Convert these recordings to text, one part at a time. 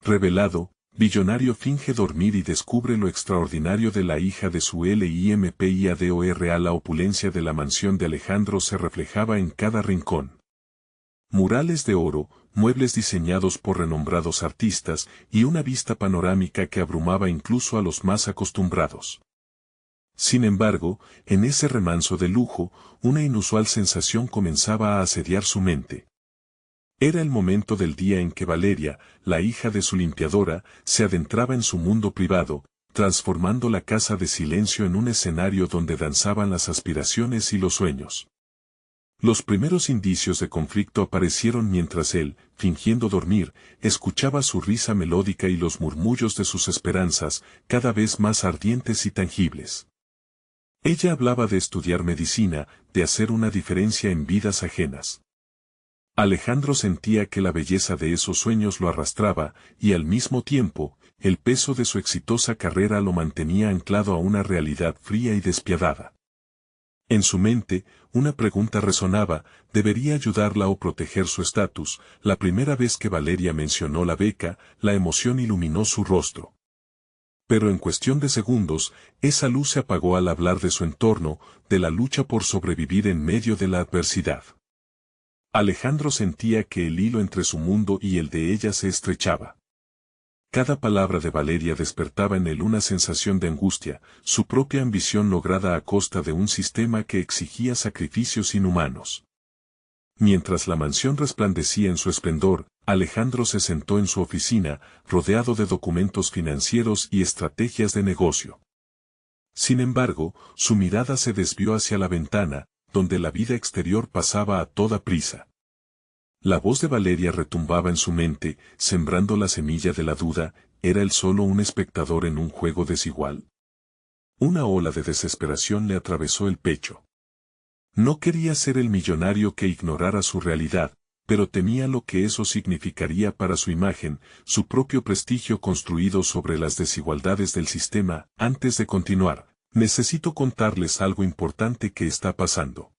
Revelado, billonario finge dormir y descubre lo extraordinario de la hija de su LIMPIADOR. La opulencia de la mansión de Alejandro se reflejaba en cada rincón. Murales de oro, muebles diseñados por renombrados artistas y una vista panorámica que abrumaba incluso a los más acostumbrados. Sin embargo, en ese remanso de lujo, una inusual sensación comenzaba a asediar su mente. Era el momento del día en que Valeria, la hija de su limpiadora, se adentraba en su mundo privado, transformando la casa de silencio en un escenario donde danzaban las aspiraciones y los sueños. Los primeros indicios de conflicto aparecieron mientras él, fingiendo dormir, escuchaba su risa melódica y los murmullos de sus esperanzas, cada vez más ardientes y tangibles. Ella hablaba de estudiar medicina, de hacer una diferencia en vidas ajenas. Alejandro sentía que la belleza de esos sueños lo arrastraba, y al mismo tiempo, el peso de su exitosa carrera lo mantenía anclado a una realidad fría y despiadada. En su mente, una pregunta resonaba: ¿debería ayudarla o proteger su estatus? La primera vez que Valeria mencionó la beca, la emoción iluminó su rostro. Pero en cuestión de segundos, esa luz se apagó al hablar de su entorno, de la lucha por sobrevivir en medio de la adversidad. Alejandro sentía que el hilo entre su mundo y el de ella se estrechaba. Cada palabra de Valeria despertaba en él una sensación de angustia, su propia ambición lograda a costa de un sistema que exigía sacrificios inhumanos. Mientras la mansión resplandecía en su esplendor, Alejandro se sentó en su oficina, rodeado de documentos financieros y estrategias de negocio. Sin embargo, su mirada se desvió hacia la ventana, donde la vida exterior pasaba a toda prisa. La voz de Valeria retumbaba en su mente, sembrando la semilla de la duda: ¿era él solo un espectador en un juego desigual? Una ola de desesperación le atravesó el pecho. No quería ser el millonario que ignorara su realidad, pero temía lo que eso significaría para su imagen, su propio prestigio construido sobre las desigualdades del sistema. Antes de continuar, necesito contarles algo importante que está pasando.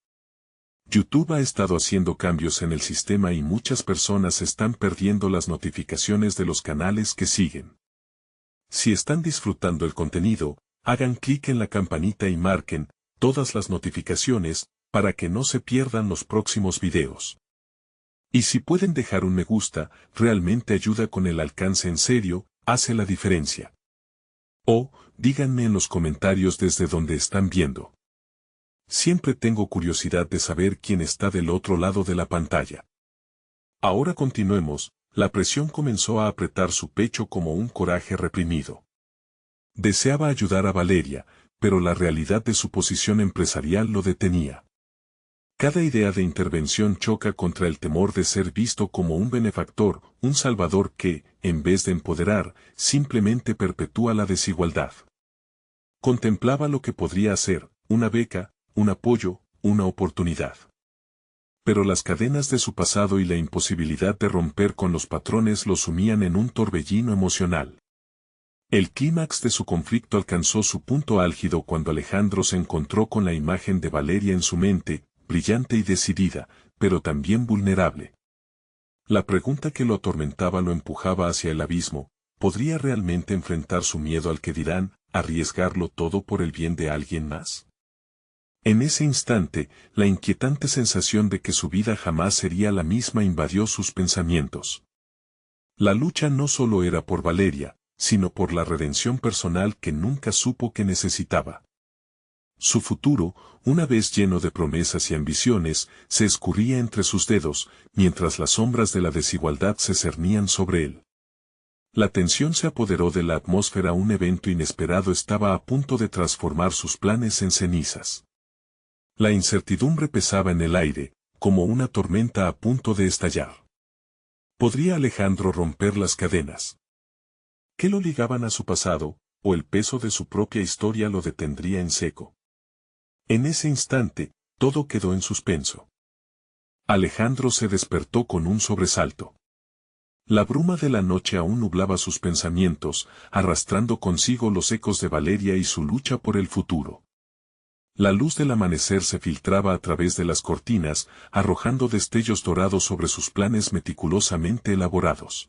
YouTube ha estado haciendo cambios en el sistema y muchas personas están perdiendo las notificaciones de los canales que siguen. Si están disfrutando el contenido, hagan clic en la campanita y marquen todas las notificaciones para que no se pierdan los próximos videos. Y si pueden dejar un me gusta, realmente ayuda con el alcance, en serio, hace la diferencia. O, díganme en los comentarios desde donde están viendo. Siempre tengo curiosidad de saber quién está del otro lado de la pantalla. Ahora continuemos. La presión comenzó a apretar su pecho como un coraje reprimido. Deseaba ayudar a Valeria, pero la realidad de su posición empresarial lo detenía. Cada idea de intervención choca contra el temor de ser visto como un benefactor, un salvador que, en vez de empoderar, simplemente perpetúa la desigualdad. Contemplaba lo que podría hacer: una beca, un apoyo, una oportunidad. Pero las cadenas de su pasado y la imposibilidad de romper con los patrones lo sumían en un torbellino emocional. El clímax de su conflicto alcanzó su punto álgido cuando Alejandro se encontró con la imagen de Valeria en su mente, brillante y decidida, pero también vulnerable. La pregunta que lo atormentaba lo empujaba hacia el abismo: ¿podría realmente enfrentar su miedo al que dirán, arriesgarlo todo por el bien de alguien más? En ese instante, la inquietante sensación de que su vida jamás sería la misma invadió sus pensamientos. La lucha no solo era por Valeria, sino por la redención personal que nunca supo que necesitaba. Su futuro, una vez lleno de promesas y ambiciones, se escurría entre sus dedos, mientras las sombras de la desigualdad se cernían sobre él. La tensión se apoderó de la atmósfera. Un evento inesperado estaba a punto de transformar sus planes en cenizas. La incertidumbre pesaba en el aire, como una tormenta a punto de estallar. ¿Podría Alejandro romper las cadenas? ¿Qué lo ligaban a su pasado, o el peso de su propia historia lo detendría en seco? En ese instante, todo quedó en suspenso. Alejandro se despertó con un sobresalto. La bruma de la noche aún nublaba sus pensamientos, arrastrando consigo los ecos de Valeria y su lucha por el futuro. La luz del amanecer se filtraba a través de las cortinas, arrojando destellos dorados sobre sus planes meticulosamente elaborados.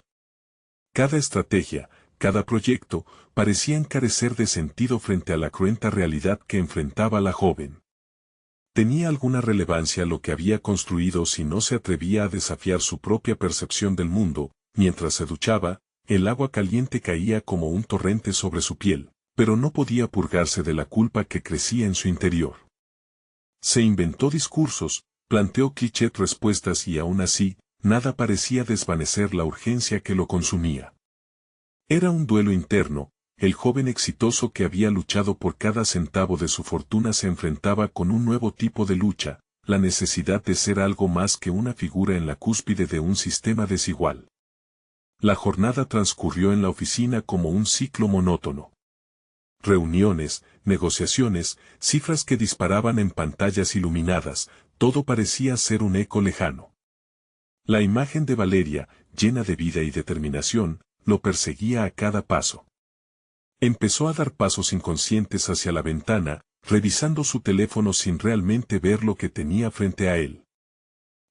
Cada estrategia, cada proyecto, parecían carecer de sentido frente a la cruenta realidad que enfrentaba la joven. ¿Tenía alguna relevancia lo que había construido si no se atrevía a desafiar su propia percepción del mundo? Mientras se duchaba, el agua caliente caía como un torrente sobre su piel, pero no podía purgarse de la culpa que crecía en su interior. Se inventó discursos, planteó cliché respuestas y aún así, nada parecía desvanecer la urgencia que lo consumía. Era un duelo interno. El joven exitoso que había luchado por cada centavo de su fortuna se enfrentaba con un nuevo tipo de lucha, la necesidad de ser algo más que una figura en la cúspide de un sistema desigual. La jornada transcurrió en la oficina como un ciclo monótono. Reuniones, negociaciones, cifras que disparaban en pantallas iluminadas, todo parecía ser un eco lejano. La imagen de Valeria, llena de vida y determinación, lo perseguía a cada paso. Empezó a dar pasos inconscientes hacia la ventana, revisando su teléfono sin realmente ver lo que tenía frente a él.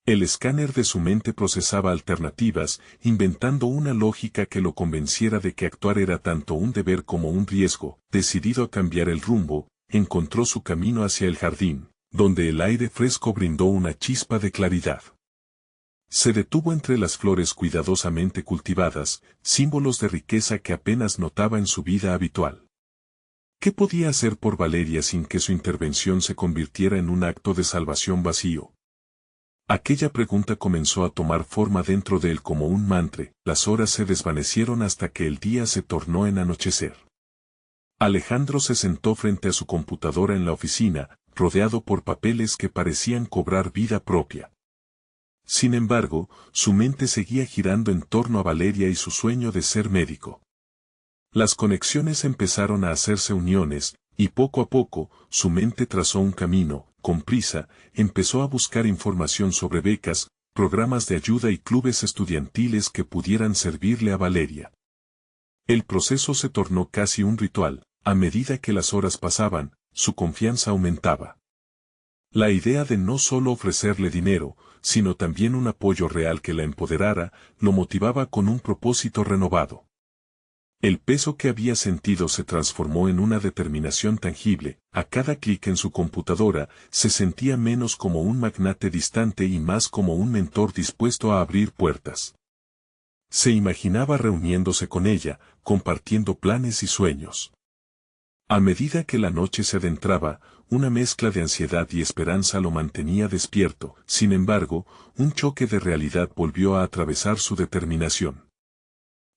El escáner de su mente procesaba alternativas, inventando una lógica que lo convenciera de que actuar era tanto un deber como un riesgo. Decidido a cambiar el rumbo, encontró su camino hacia el jardín, donde el aire fresco brindó una chispa de claridad. Se detuvo entre las flores cuidadosamente cultivadas, símbolos de riqueza que apenas notaba en su vida habitual. ¿Qué podía hacer por Valeria sin que su intervención se convirtiera en un acto de salvación vacío? Aquella pregunta comenzó a tomar forma dentro de él como un mantra. Las horas se desvanecieron hasta que el día se tornó en anochecer. Alejandro se sentó frente a su computadora en la oficina, rodeado por papeles que parecían cobrar vida propia. Sin embargo, su mente seguía girando en torno a Valeria y su sueño de ser médico. Las conexiones empezaron a hacerse uniones, y poco a poco, su mente trazó un camino. Con prisa, empezó a buscar información sobre becas, programas de ayuda y clubes estudiantiles que pudieran servirle a Valeria. El proceso se tornó casi un ritual. A medida que las horas pasaban, su confianza aumentaba. La idea de no solo ofrecerle dinero, sino también un apoyo real que la empoderara, lo motivaba con un propósito renovado. El peso que había sentido se transformó en una determinación tangible. A cada clic en su computadora, se sentía menos como un magnate distante y más como un mentor dispuesto a abrir puertas. Se imaginaba reuniéndose con ella, compartiendo planes y sueños. A medida que la noche se adentraba, una mezcla de ansiedad y esperanza lo mantenía despierto. Sin embargo, un choque de realidad volvió a atravesar su determinación.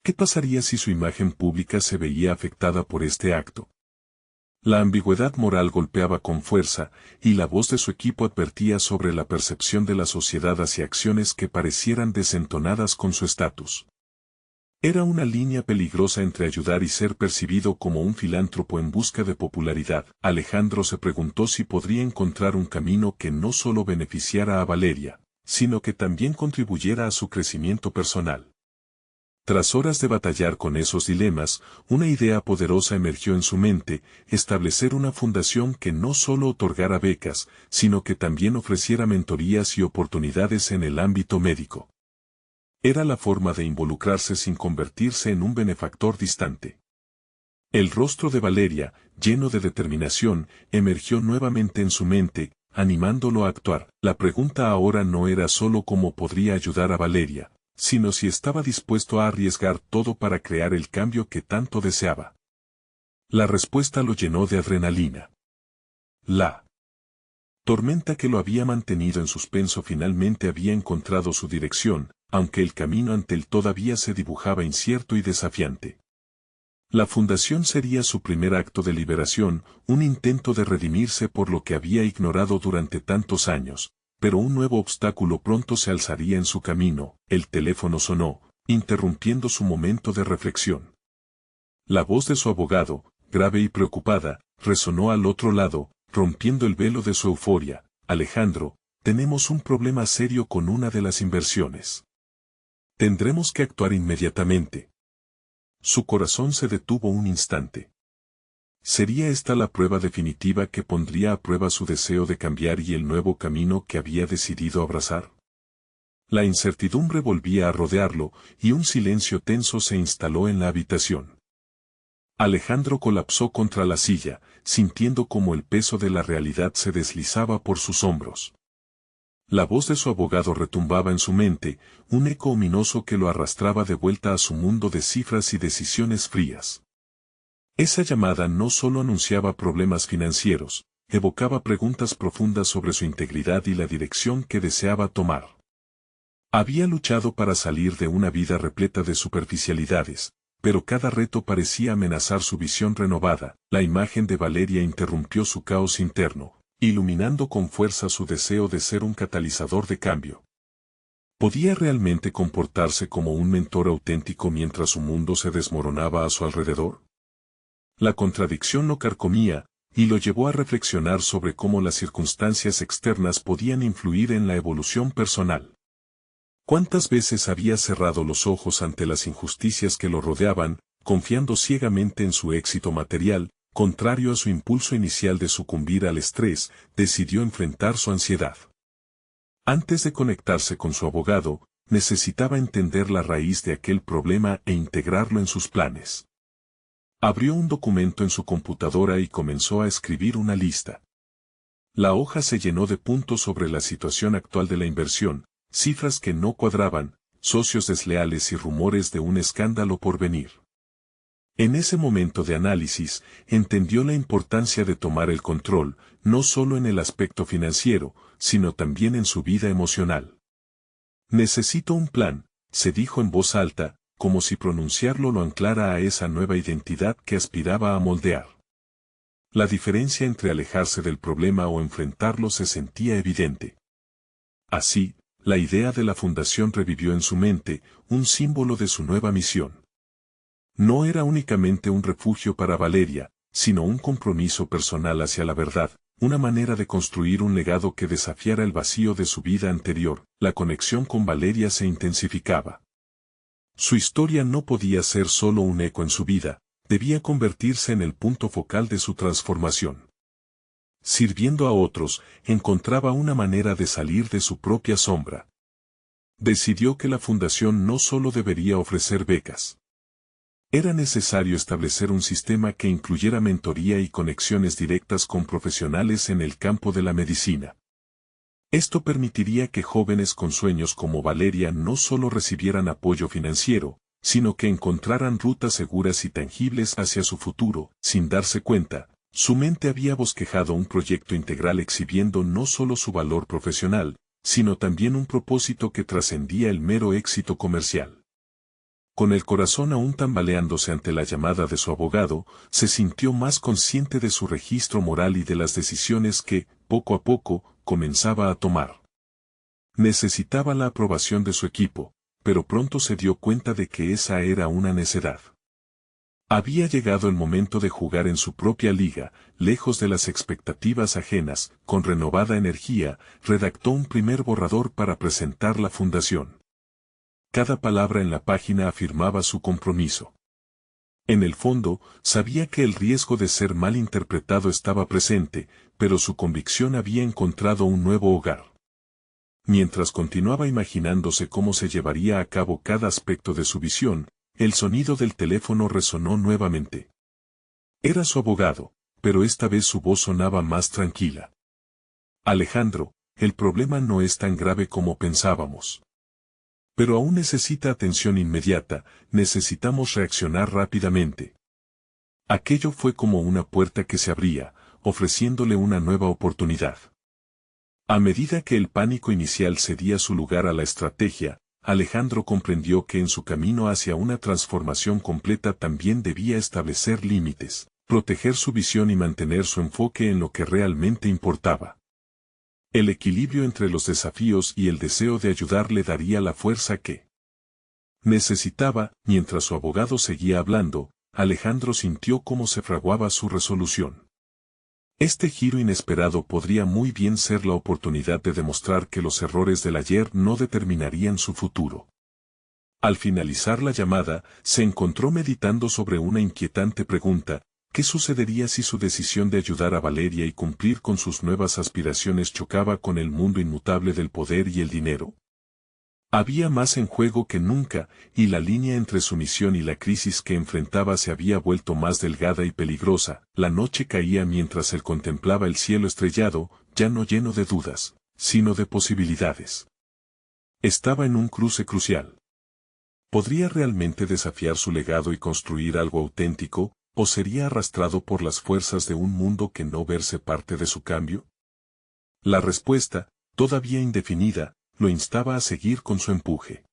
¿Qué pasaría si su imagen pública se veía afectada por este acto? La ambigüedad moral golpeaba con fuerza, y la voz de su equipo advertía sobre la percepción de la sociedad hacia acciones que parecieran desentonadas con su estatus. Era una línea peligrosa entre ayudar y ser percibido como un filántropo en busca de popularidad. Alejandro se preguntó si podría encontrar un camino que no solo beneficiara a Valeria, sino que también contribuyera a su crecimiento personal. Tras horas de batallar con esos dilemas, una idea poderosa emergió en su mente: establecer una fundación que no solo otorgara becas, sino que también ofreciera mentorías y oportunidades en el ámbito médico. Era la forma de involucrarse sin convertirse en un benefactor distante. El rostro de Valeria, lleno de determinación, emergió nuevamente en su mente, animándolo a actuar. La pregunta ahora no era solo cómo podría ayudar a Valeria, sino si estaba dispuesto a arriesgar todo para crear el cambio que tanto deseaba. La respuesta lo llenó de adrenalina. La tormenta que lo había mantenido en suspenso finalmente había encontrado su dirección, aunque el camino ante él todavía se dibujaba incierto y desafiante. La fundación sería su primer acto de liberación, un intento de redimirse por lo que había ignorado durante tantos años. Pero un nuevo obstáculo pronto se alzaría en su camino. El teléfono sonó, interrumpiendo su momento de reflexión. La voz de su abogado, grave y preocupada, resonó al otro lado, rompiendo el velo de su euforia. Alejandro, tenemos un problema serio con una de las inversiones. Tendremos que actuar inmediatamente. Su corazón se detuvo un instante. ¿Sería esta la prueba definitiva que pondría a prueba su deseo de cambiar y el nuevo camino que había decidido abrazar? La incertidumbre volvía a rodearlo, y un silencio tenso se instaló en la habitación. Alejandro colapsó contra la silla, sintiendo cómo el peso de la realidad se deslizaba por sus hombros. La voz de su abogado retumbaba en su mente, un eco ominoso que lo arrastraba de vuelta a su mundo de cifras y decisiones frías. Esa llamada no solo anunciaba problemas financieros, evocaba preguntas profundas sobre su integridad y la dirección que deseaba tomar. Había luchado para salir de una vida repleta de superficialidades, pero cada reto parecía amenazar su visión renovada. La imagen de Valeria interrumpió su caos interno, iluminando con fuerza su deseo de ser un catalizador de cambio. ¿Podía realmente comportarse como un mentor auténtico mientras su mundo se desmoronaba a su alrededor? La contradicción lo carcomía, y lo llevó a reflexionar sobre cómo las circunstancias externas podían influir en la evolución personal. ¿Cuántas veces había cerrado los ojos ante las injusticias que lo rodeaban, confiando ciegamente en su éxito material? Contrario a su impulso inicial de sucumbir al estrés, decidió enfrentar su ansiedad. Antes de conectarse con su abogado, necesitaba entender la raíz de aquel problema e integrarlo en sus planes. Abrió un documento en su computadora y comenzó a escribir una lista. La hoja se llenó de puntos sobre la situación actual de la inversión, cifras que no cuadraban, socios desleales y rumores de un escándalo por venir. En ese momento de análisis, entendió la importancia de tomar el control, no solo en el aspecto financiero, sino también en su vida emocional. Necesito un plan, se dijo en voz alta, como si pronunciarlo lo anclara a esa nueva identidad que aspiraba a moldear. La diferencia entre alejarse del problema o enfrentarlo se sentía evidente. Así, la idea de la fundación revivió en su mente, un símbolo de su nueva misión. No era únicamente un refugio para Valeria, sino un compromiso personal hacia la verdad, una manera de construir un legado que desafiara el vacío de su vida anterior. La conexión con Valeria se intensificaba. Su historia no podía ser solo un eco en su vida, debía convertirse en el punto focal de su transformación. Sirviendo a otros, encontraba una manera de salir de su propia sombra. Decidió que la fundación no solo debería ofrecer becas. Era necesario establecer un sistema que incluyera mentoría y conexiones directas con profesionales en el campo de la medicina. Esto permitiría que jóvenes con sueños como Valeria no solo recibieran apoyo financiero, sino que encontraran rutas seguras y tangibles hacia su futuro. Sin darse cuenta, su mente había bosquejado un proyecto integral exhibiendo no solo su valor profesional, sino también un propósito que trascendía el mero éxito comercial. Con el corazón aún tambaleándose ante la llamada de su abogado, se sintió más consciente de su registro moral y de las decisiones que, poco a poco, comenzaba a tomar. Necesitaba la aprobación de su equipo, pero pronto se dio cuenta de que esa era una necedad. Había llegado el momento de jugar en su propia liga, lejos de las expectativas ajenas. Con renovada energía, redactó un primer borrador para presentar la fundación. Cada palabra en la página afirmaba su compromiso. En el fondo, sabía que el riesgo de ser mal interpretado estaba presente, pero su convicción había encontrado un nuevo hogar. Mientras continuaba imaginándose cómo se llevaría a cabo cada aspecto de su visión, el sonido del teléfono resonó nuevamente. Era su abogado, pero esta vez su voz sonaba más tranquila. Alejandro, el problema no es tan grave como pensábamos. Pero aún necesita atención inmediata, necesitamos reaccionar rápidamente. Aquello fue como una puerta que se abría, ofreciéndole una nueva oportunidad. A medida que el pánico inicial cedía su lugar a la estrategia, Alejandro comprendió que en su camino hacia una transformación completa también debía establecer límites, proteger su visión y mantener su enfoque en lo que realmente importaba. El equilibrio entre los desafíos y el deseo de ayudar le daría la fuerza que necesitaba. Mientras su abogado seguía hablando, Alejandro sintió cómo se fraguaba su resolución. Este giro inesperado podría muy bien ser la oportunidad de demostrar que los errores del ayer no determinarían su futuro. Al finalizar la llamada, se encontró meditando sobre una inquietante pregunta: ¿qué sucedería si su decisión de ayudar a Valeria y cumplir con sus nuevas aspiraciones chocaba con el mundo inmutable del poder y el dinero? Había más en juego que nunca, y la línea entre su misión y la crisis que enfrentaba se había vuelto más delgada y peligrosa. La noche caía mientras él contemplaba el cielo estrellado, ya no lleno de dudas, sino de posibilidades. Estaba en un cruce crucial. ¿Podría realmente desafiar su legado y construir algo auténtico, o sería arrastrado por las fuerzas de un mundo que no verse parte de su cambio? La respuesta, todavía indefinida, lo instaba a seguir con su empuje.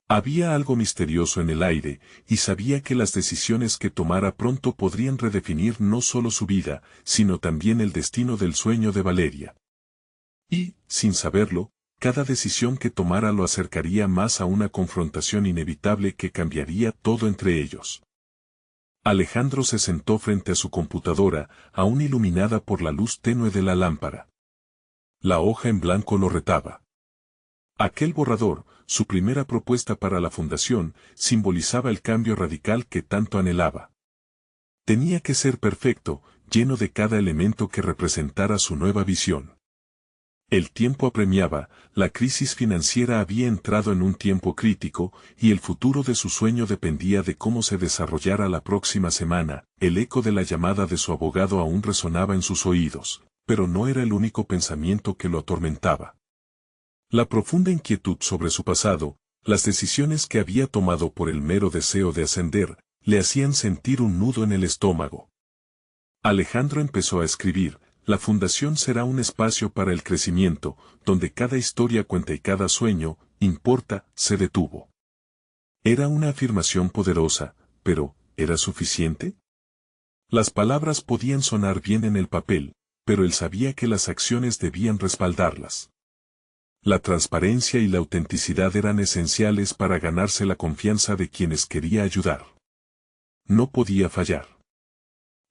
Había algo misterioso en el aire, y sabía que las decisiones que tomara pronto podrían redefinir no solo su vida, sino también el destino del sueño de Valeria. Y, sin saberlo, cada decisión que tomara lo acercaría más a una confrontación inevitable que cambiaría todo entre ellos. Alejandro se sentó frente a su computadora, aún iluminada por la luz tenue de la lámpara. La hoja en blanco lo retaba. Aquel borrador, su primera propuesta para la fundación, simbolizaba el cambio radical que tanto anhelaba. Tenía que ser perfecto, lleno de cada elemento que representara su nueva visión. El tiempo apremiaba, la crisis financiera había entrado en un tiempo crítico, y el futuro de su sueño dependía de cómo se desarrollara la próxima semana. El eco de la llamada de su abogado aún resonaba en sus oídos, pero no era el único pensamiento que lo atormentaba. La profunda inquietud sobre su pasado, las decisiones que había tomado por el mero deseo de ascender, le hacían sentir un nudo en el estómago. Alejandro empezó a escribir: la fundación será un espacio para el crecimiento, donde cada historia cuenta y cada sueño, importa. Se detuvo. Era una afirmación poderosa, pero, ¿era suficiente? Las palabras podían sonar bien en el papel, pero él sabía que las acciones debían respaldarlas. La transparencia y la autenticidad eran esenciales para ganarse la confianza de quienes quería ayudar. No podía fallar.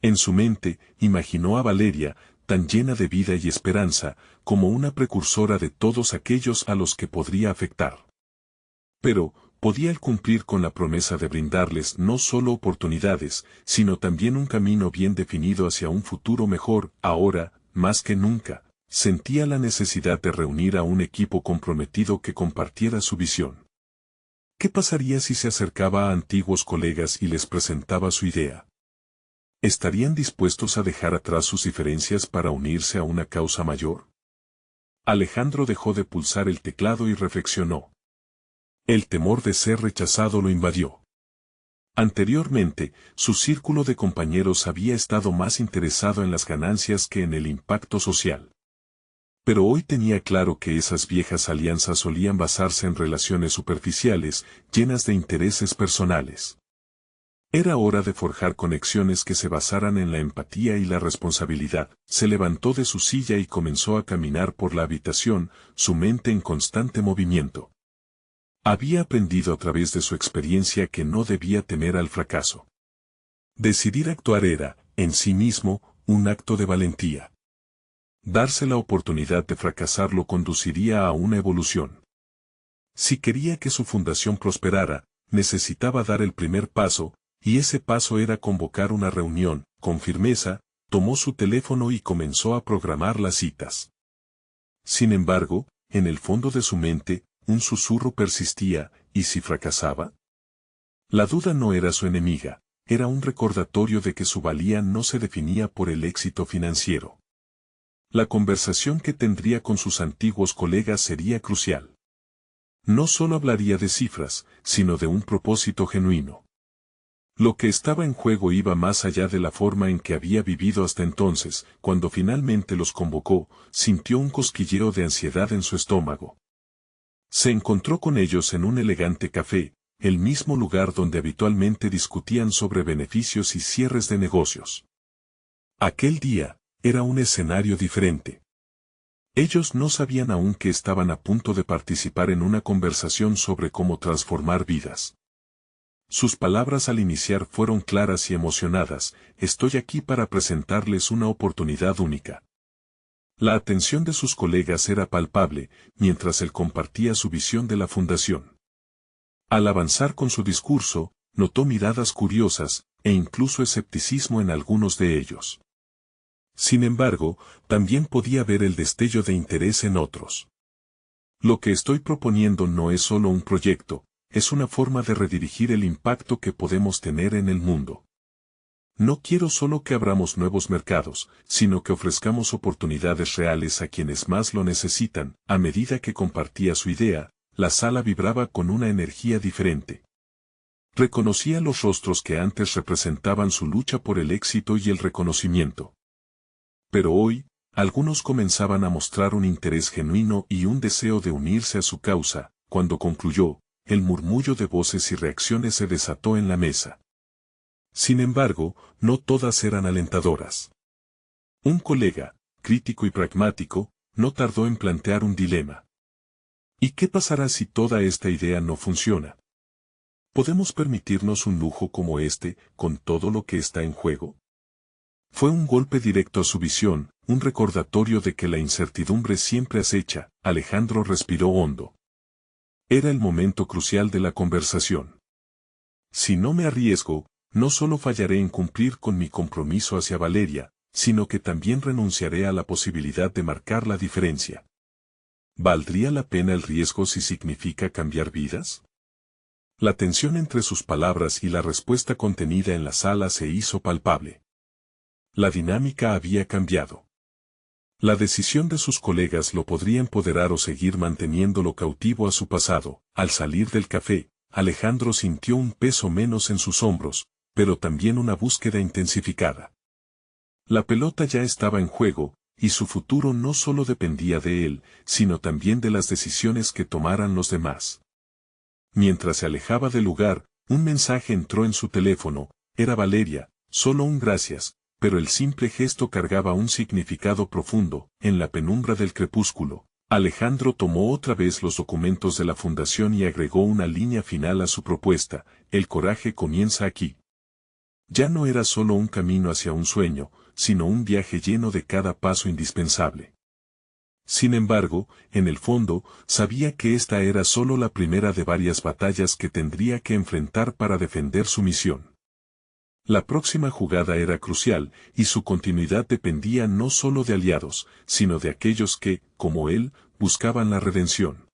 En su mente, imaginó a Valeria, tan llena de vida y esperanza, como una precursora de todos aquellos a los que podría afectar. Pero, ¿podía él cumplir con la promesa de brindarles no solo oportunidades, sino también un camino bien definido hacia un futuro mejor? Ahora, más que nunca, sentía la necesidad de reunir a un equipo comprometido que compartiera su visión. ¿Qué pasaría si se acercaba a antiguos colegas y les presentaba su idea? ¿Estarían dispuestos a dejar atrás sus diferencias para unirse a una causa mayor? Alejandro dejó de pulsar el teclado y reflexionó. El temor de ser rechazado lo invadió. Anteriormente, su círculo de compañeros había estado más interesado en las ganancias que en el impacto social. Pero hoy tenía claro que esas viejas alianzas solían basarse en relaciones superficiales, llenas de intereses personales. Era hora de forjar conexiones que se basaran en la empatía y la responsabilidad. Se levantó de su silla y comenzó a caminar por la habitación, su mente en constante movimiento. Había aprendido a través de su experiencia que no debía temer al fracaso. Decidir actuar era, en sí mismo, un acto de valentía. Darse la oportunidad de fracasar lo conduciría a una evolución. Si quería que su fundación prosperara, necesitaba dar el primer paso, y ese paso era convocar una reunión. Con firmeza, tomó su teléfono y comenzó a programar las citas. Sin embargo, en el fondo de su mente, un susurro persistía: ¿y si fracasaba? La duda no era su enemiga, era un recordatorio de que su valía no se definía por el éxito financiero. La conversación que tendría con sus antiguos colegas sería crucial. No solo hablaría de cifras, sino de un propósito genuino. Lo que estaba en juego iba más allá de la forma en que había vivido hasta entonces. Cuando finalmente los convocó, sintió un cosquilleo de ansiedad en su estómago. Se encontró con ellos en un elegante café, el mismo lugar donde habitualmente discutían sobre beneficios y cierres de negocios. Aquel día, era un escenario diferente. Ellos no sabían aún que estaban a punto de participar en una conversación sobre cómo transformar vidas. Sus palabras al iniciar fueron claras y emocionadas: estoy aquí para presentarles una oportunidad única. La atención de sus colegas era palpable, mientras él compartía su visión de la fundación. Al avanzar con su discurso, notó miradas curiosas, e incluso escepticismo en algunos de ellos. Sin embargo, también podía ver el destello de interés en otros. Lo que estoy proponiendo no es solo un proyecto, es una forma de redirigir el impacto que podemos tener en el mundo. No quiero solo que abramos nuevos mercados, sino que ofrezcamos oportunidades reales a quienes más lo necesitan. A medida que compartía su idea, la sala vibraba con una energía diferente. Reconocía los rostros que antes representaban su lucha por el éxito y el reconocimiento. Pero hoy, algunos comenzaban a mostrar un interés genuino y un deseo de unirse a su causa. Cuando concluyó, el murmullo de voces y reacciones se desató en la mesa. Sin embargo, no todas eran alentadoras. Un colega, crítico y pragmático, no tardó en plantear un dilema. ¿Y qué pasará si toda esta idea no funciona? ¿Podemos permitirnos un lujo como este, con todo lo que está en juego? Fue un golpe directo a su visión, un recordatorio de que la incertidumbre siempre acecha. Alejandro respiró hondo. Era el momento crucial de la conversación. Si no me arriesgo, no solo fallaré en cumplir con mi compromiso hacia Valeria, sino que también renunciaré a la posibilidad de marcar la diferencia. ¿Valdría la pena el riesgo si significa cambiar vidas? La tensión entre sus palabras y la respuesta contenida en la sala se hizo palpable. La dinámica había cambiado. La decisión de sus colegas lo podría empoderar o seguir manteniéndolo cautivo a su pasado. Al salir del café, Alejandro sintió un peso menos en sus hombros, pero también una búsqueda intensificada. La pelota ya estaba en juego, y su futuro no solo dependía de él, sino también de las decisiones que tomaran los demás. Mientras se alejaba del lugar, un mensaje entró en su teléfono. Era Valeria, solo un gracias, pero el simple gesto cargaba un significado profundo. En la penumbra del crepúsculo, Alejandro tomó otra vez los documentos de la fundación y agregó una línea final a su propuesta: el coraje comienza aquí. Ya no era solo un camino hacia un sueño, sino un viaje lleno de cada paso indispensable. Sin embargo, en el fondo, sabía que esta era solo la primera de varias batallas que tendría que enfrentar para defender su misión. La próxima jugada era crucial, y su continuidad dependía no solo de aliados, sino de aquellos que, como él, buscaban la redención.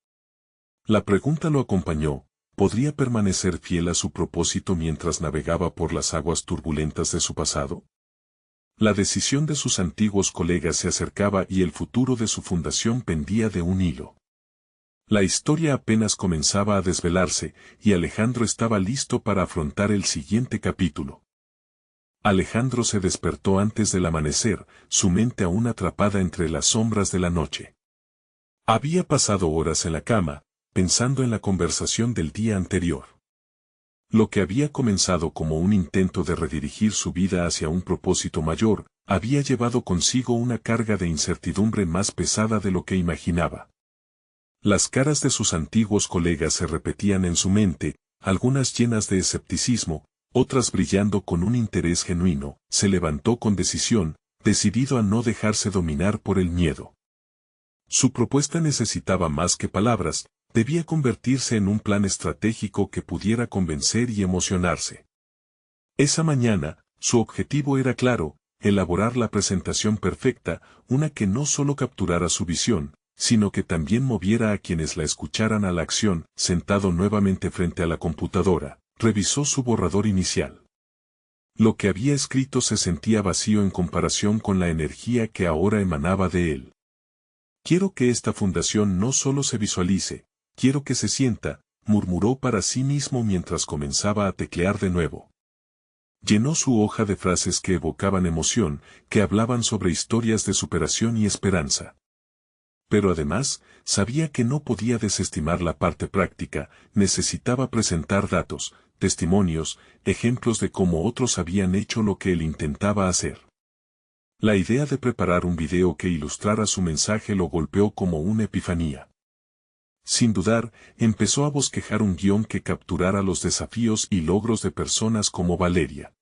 La pregunta lo acompañó: ¿podría permanecer fiel a su propósito mientras navegaba por las aguas turbulentas de su pasado? La decisión de sus antiguos colegas se acercaba y el futuro de su fundación pendía de un hilo. La historia apenas comenzaba a desvelarse, y Alejandro estaba listo para afrontar el siguiente capítulo. Alejandro se despertó antes del amanecer, su mente aún atrapada entre las sombras de la noche. Había pasado horas en la cama, pensando en la conversación del día anterior. Lo que había comenzado como un intento de redirigir su vida hacia un propósito mayor, había llevado consigo una carga de incertidumbre más pesada de lo que imaginaba. Las caras de sus antiguos colegas se repetían en su mente, algunas llenas de escepticismo, otras brillando con un interés genuino. Se levantó con decisión, decidido a no dejarse dominar por el miedo. Su propuesta necesitaba más que palabras, debía convertirse en un plan estratégico que pudiera convencer y emocionarse. Esa mañana, su objetivo era claro: elaborar la presentación perfecta, una que no solo capturara su visión, sino que también moviera a quienes la escucharan a la acción. Sentado nuevamente frente a la computadora, revisó su borrador inicial. Lo que había escrito se sentía vacío en comparación con la energía que ahora emanaba de él. Quiero que esta fundación no solo se visualice, quiero que se sienta, murmuró para sí mismo mientras comenzaba a teclear de nuevo. Llenó su hoja de frases que evocaban emoción, que hablaban sobre historias de superación y esperanza. Pero además, sabía que no podía desestimar la parte práctica, necesitaba presentar datos, testimonios, ejemplos de cómo otros habían hecho lo que él intentaba hacer. La idea de preparar un video que ilustrara su mensaje lo golpeó como una epifanía. Sin dudar, empezó a bosquejar un guión que capturara los desafíos y logros de personas como Valeria.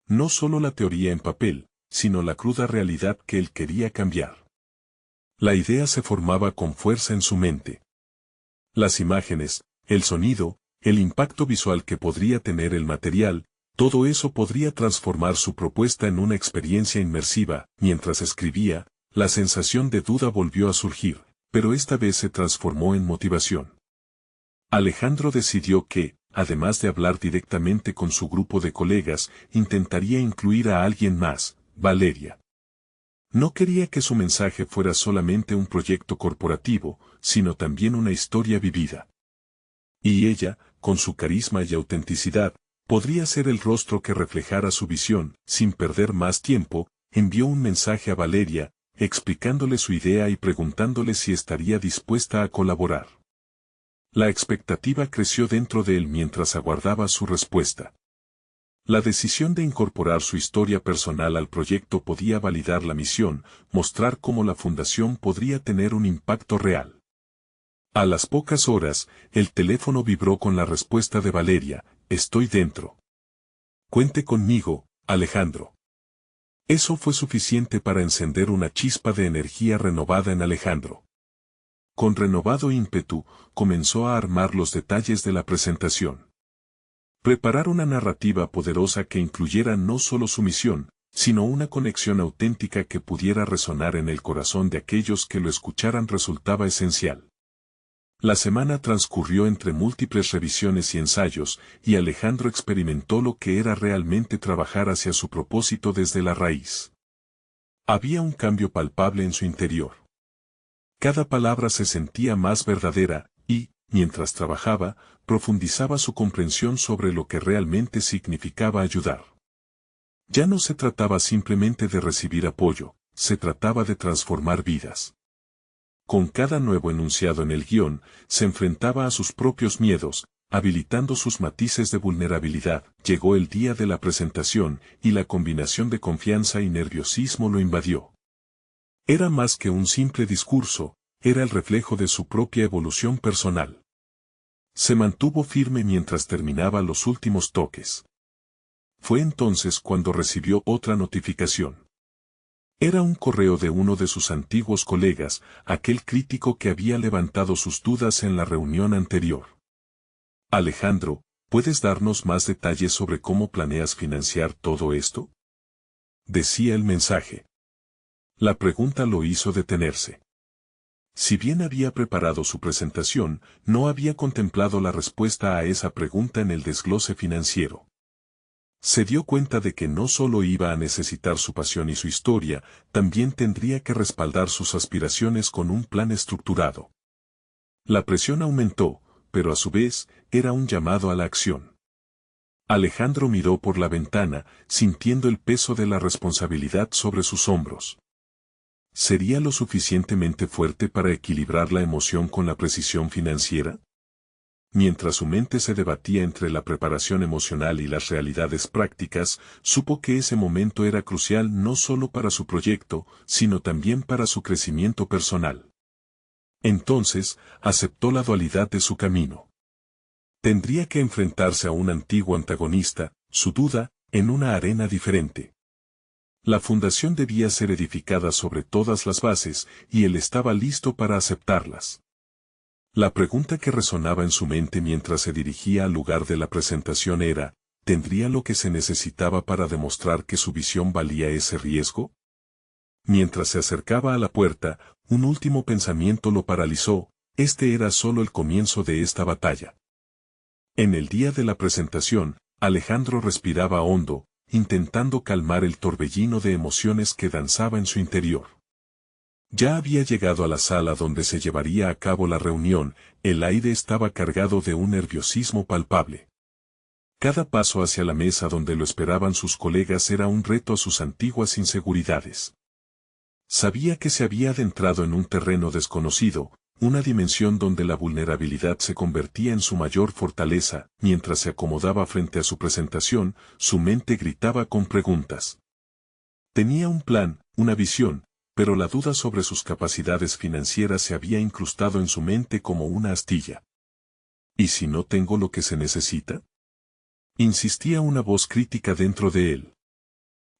No solo la teoría en papel, sino la cruda realidad que él quería cambiar. La idea se formaba con fuerza en su mente. Las imágenes, el sonido, el impacto visual que podría tener el material, todo eso podría transformar su propuesta en una experiencia inmersiva. Mientras escribía, la sensación de duda volvió a surgir. pero esta vez se transformó en motivación. Alejandro decidió que, además de hablar directamente con su grupo de colegas, intentaría incluir a alguien más, Valeria. No quería que su mensaje fuera solamente un proyecto corporativo, sino también una historia vivida. Y ella, con su carisma y autenticidad, podría ser el rostro que reflejara su visión. Sin perder más tiempo, envió un mensaje a Valeria, explicándole su idea y preguntándole si estaría dispuesta a colaborar. La expectativa creció dentro de él mientras aguardaba su respuesta. La decisión de incorporar su historia personal al proyecto podía validar la misión, mostrar cómo la fundación podría tener un impacto real. A las pocas horas, el teléfono vibró con la respuesta de Valeria: «Estoy dentro. Cuente conmigo, Alejandro». Eso fue suficiente para encender una chispa de energía renovada en Alejandro. Con renovado ímpetu, comenzó a armar los detalles de la presentación. Preparar una narrativa poderosa que incluyera no solo su misión, sino una conexión auténtica que pudiera resonar en el corazón de aquellos que lo escucharan resultaba esencial. La semana transcurrió entre múltiples revisiones y ensayos, y Alejandro experimentó lo que era realmente trabajar hacia su propósito desde la raíz. Había un cambio palpable en su interior. Cada palabra se sentía más verdadera, y, mientras trabajaba, profundizaba su comprensión sobre lo que realmente significaba ayudar. Ya no se trataba simplemente de recibir apoyo, se trataba de transformar vidas. Con cada nuevo enunciado en el guión, se enfrentaba a sus propios miedos, habilitando sus matices de vulnerabilidad. Llegó el día de la presentación, y la combinación de confianza y nerviosismo lo invadió. Era más que un simple discurso, era el reflejo de su propia evolución personal. Se mantuvo firme mientras terminaba los últimos toques. Fue entonces cuando recibió otra notificación. Era un correo de uno de sus antiguos colegas, aquel crítico que había levantado sus dudas en la reunión anterior. «Alejandro, ¿puedes darnos más detalles sobre cómo planeas financiar todo esto?», decía el mensaje. La pregunta lo hizo detenerse. Si bien había preparado su presentación, no había contemplado la respuesta a esa pregunta en el desglose financiero. Se dio cuenta de que no solo iba a necesitar su pasión y su historia, también tendría que respaldar sus aspiraciones con un plan estructurado. La presión aumentó, pero a su vez, era un llamado a la acción. Alejandro miró por la ventana, sintiendo el peso de la responsabilidad sobre sus hombros. ¿Sería lo suficientemente fuerte para equilibrar la emoción con la precisión financiera? Mientras su mente se debatía entre la preparación emocional y las realidades prácticas, supo que ese momento era crucial no solo para su proyecto, sino también para su crecimiento personal. Entonces, aceptó la dualidad de su camino. Tendría que enfrentarse a un antiguo antagonista, su duda, en una arena diferente. La fundación debía ser edificada sobre todas las bases, y él estaba listo para aceptarlas. La pregunta que resonaba en su mente mientras se dirigía al lugar de la presentación era: ¿tendría lo que se necesitaba para demostrar que su visión valía ese riesgo? Mientras se acercaba a la puerta, un último pensamiento lo paralizó: este era solo el comienzo de esta batalla. En el día de la presentación, Alejandro respiraba hondo, intentando calmar el torbellino de emociones que danzaba en su interior. Ya había llegado a la sala donde se llevaría a cabo la reunión, el aire estaba cargado de un nerviosismo palpable. Cada paso hacia la mesa donde lo esperaban sus colegas era un reto a sus antiguas inseguridades. Sabía que se había adentrado en un terreno desconocido, una dimensión donde la vulnerabilidad se convertía en su mayor fortaleza. Mientras se acomodaba frente a su presentación, su mente gritaba con preguntas. Tenía un plan, una visión, pero la duda sobre sus capacidades financieras se había incrustado en su mente como una astilla. ¿Y si no tengo lo que se necesita?, insistía una voz crítica dentro de él.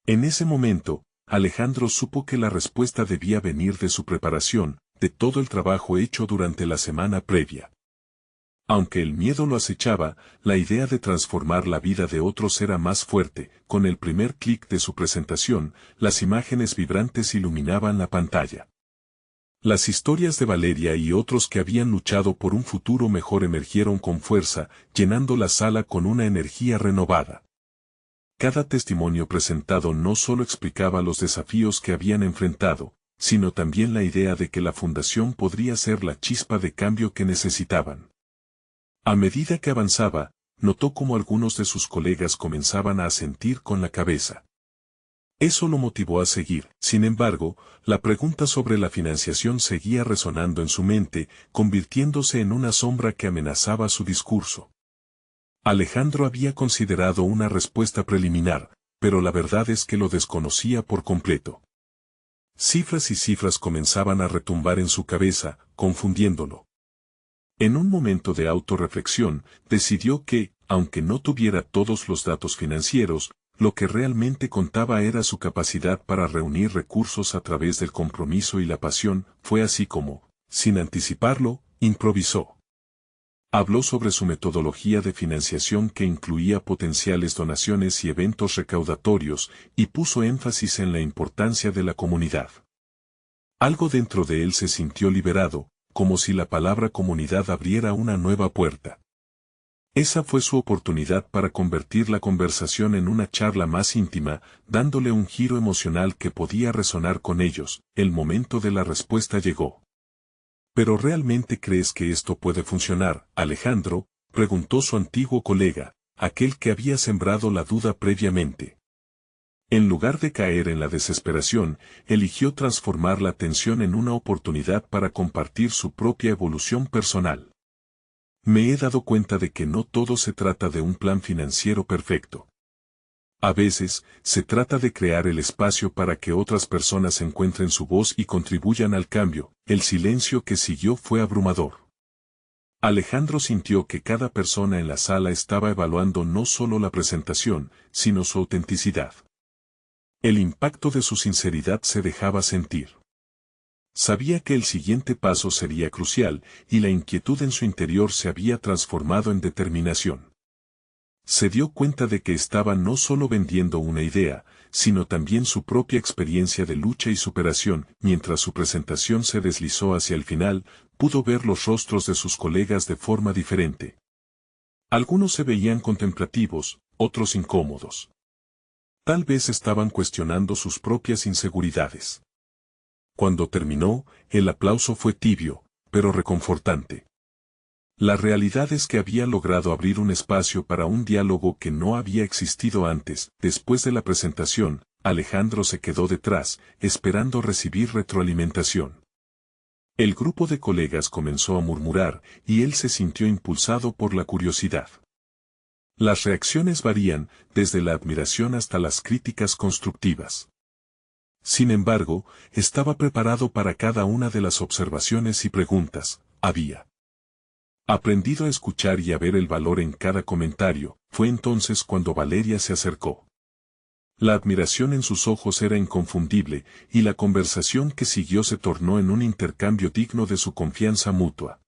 En ese momento, Alejandro supo que la respuesta debía venir de su preparación, de todo el trabajo hecho durante la semana previa. Aunque el miedo lo acechaba, la idea de transformar la vida de otros era más fuerte. Con el primer clic de su presentación, las imágenes vibrantes iluminaban la pantalla. Las historias de Valeria y otros que habían luchado por un futuro mejor emergieron con fuerza, llenando la sala con una energía renovada. Cada testimonio presentado no solo explicaba los desafíos que habían enfrentado, sino también la idea de que la fundación podría ser la chispa de cambio que necesitaban. A medida que avanzaba, notó cómo algunos de sus colegas comenzaban a asentir con la cabeza. Eso lo motivó a seguir. Sin embargo, la pregunta sobre la financiación seguía resonando en su mente, convirtiéndose en una sombra que amenazaba su discurso. Alejandro había considerado una respuesta preliminar, pero la verdad es que lo desconocía por completo. Cifras y cifras comenzaban a retumbar en su cabeza, confundiéndolo. En un momento de autorreflexión, decidió que, aunque no tuviera todos los datos financieros, lo que realmente contaba era su capacidad para reunir recursos a través del compromiso y la pasión. Fue así como, sin anticiparlo, improvisó. Habló sobre su metodología de financiación que incluía potenciales donaciones y eventos recaudatorios, y puso énfasis en la importancia de la comunidad. Algo dentro de él se sintió liberado, como si la palabra comunidad abriera una nueva puerta. Esa fue su oportunidad para convertir la conversación en una charla más íntima, dándole un giro emocional que podía resonar con ellos. El momento de la respuesta llegó. ¿Pero realmente crees que esto puede funcionar, Alejandro?, preguntó su antiguo colega, aquel que había sembrado la duda previamente. En lugar de caer en la desesperación, eligió transformar la tensión en una oportunidad para compartir su propia evolución personal. Me he dado cuenta de que no todo se trata de un plan financiero perfecto. A veces, se trata de crear el espacio para que otras personas encuentren su voz y contribuyan al cambio. El silencio que siguió fue abrumador. Alejandro sintió que cada persona en la sala estaba evaluando no solo la presentación, sino su autenticidad. El impacto de su sinceridad se dejaba sentir. Sabía que el siguiente paso sería crucial, y la inquietud en su interior se había transformado en determinación. Se dio cuenta de que estaba no solo vendiendo una idea, sino también su propia experiencia de lucha y superación. Mientras su presentación se deslizó hacia el final, pudo ver los rostros de sus colegas de forma diferente. Algunos se veían contemplativos, otros incómodos. Tal vez estaban cuestionando sus propias inseguridades. Cuando terminó, el aplauso fue tibio, pero reconfortante. La realidad es que había logrado abrir un espacio para un diálogo que no había existido antes. Después de la presentación, Alejandro se quedó detrás, esperando recibir retroalimentación. El grupo de colegas comenzó a murmurar, y él se sintió impulsado por la curiosidad. Las reacciones varían, desde la admiración hasta las críticas constructivas. Sin embargo, estaba preparado para cada una de las observaciones y preguntas. Había aprendido a escuchar y a ver el valor en cada comentario. Fue entonces cuando Valeria se acercó. La admiración en sus ojos era inconfundible, y la conversación que siguió se tornó en un intercambio digno de su confianza mutua.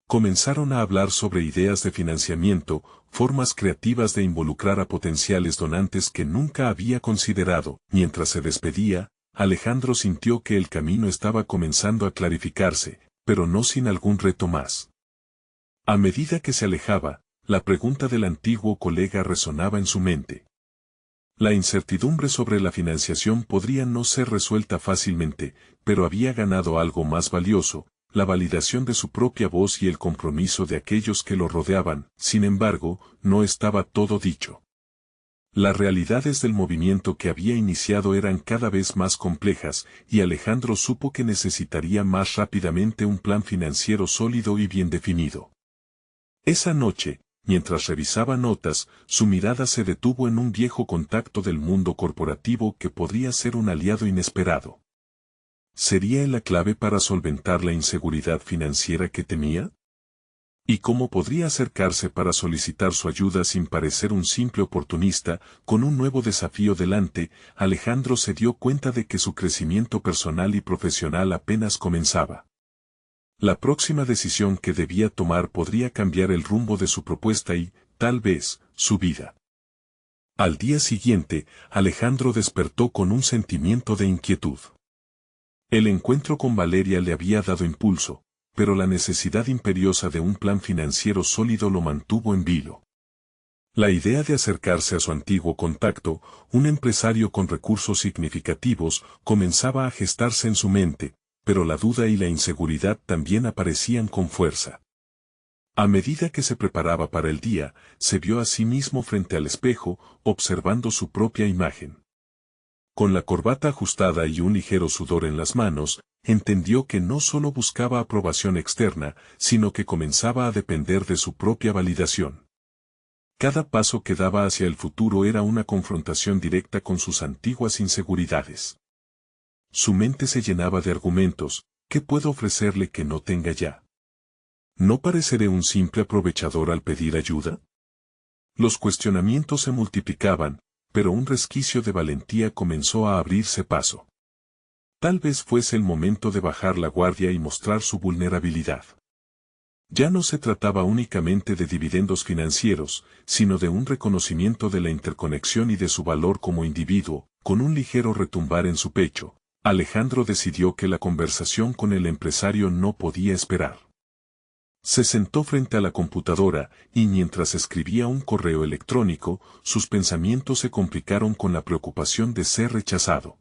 Comenzaron a hablar sobre ideas de financiamiento, formas creativas de involucrar a potenciales donantes que nunca había considerado. Mientras se despedía, Alejandro sintió que el camino estaba comenzando a clarificarse, pero no sin algún reto más. A medida que se alejaba, la pregunta del antiguo colega resonaba en su mente. La incertidumbre sobre la financiación podría no ser resuelta fácilmente, pero había ganado algo más valioso: la validación de su propia voz y el compromiso de aquellos que lo rodeaban. Sin embargo, no estaba todo dicho. Las realidades del movimiento que había iniciado eran cada vez más complejas, y Alejandro supo que necesitaría más rápidamente un plan financiero sólido y bien definido. Esa noche, mientras revisaba notas, su mirada se detuvo en un viejo contacto del mundo corporativo que podría ser un aliado inesperado. ¿Sería él la clave para solventar la inseguridad financiera que temía? ¿Y cómo podría acercarse para solicitar su ayuda sin parecer un simple oportunista? Con un nuevo desafío delante, Alejandro se dio cuenta de que su crecimiento personal y profesional apenas comenzaba. La próxima decisión que debía tomar podría cambiar el rumbo de su propuesta y, tal vez, su vida. Al día siguiente, Alejandro despertó con un sentimiento de inquietud. El encuentro con Valeria le había dado impulso, pero la necesidad imperiosa de un plan financiero sólido lo mantuvo en vilo. La idea de acercarse a su antiguo contacto, un empresario con recursos significativos, comenzaba a gestarse en su mente, pero la duda y la inseguridad también aparecían con fuerza. A medida que se preparaba para el día, se vio a sí mismo frente al espejo, observando su propia imagen. Con la corbata ajustada y un ligero sudor en las manos, entendió que no solo buscaba aprobación externa, sino que comenzaba a depender de su propia validación. Cada paso que daba hacia el futuro era una confrontación directa con sus antiguas inseguridades. Su mente se llenaba de argumentos. ¿Qué puedo ofrecerle que no tenga ya? ¿No pareceré un simple aprovechador al pedir ayuda? Los cuestionamientos se multiplicaban, pero un resquicio de valentía comenzó a abrirse paso. Tal vez fuese el momento de bajar la guardia y mostrar su vulnerabilidad. Ya no se trataba únicamente de dividendos financieros, sino de un reconocimiento de la interconexión y de su valor como individuo. Con un ligero retumbar en su pecho, Alejandro decidió que la conversación con el empresario no podía esperar. Se sentó frente a la computadora, y mientras escribía un correo electrónico, sus pensamientos se complicaron con la preocupación de ser rechazado.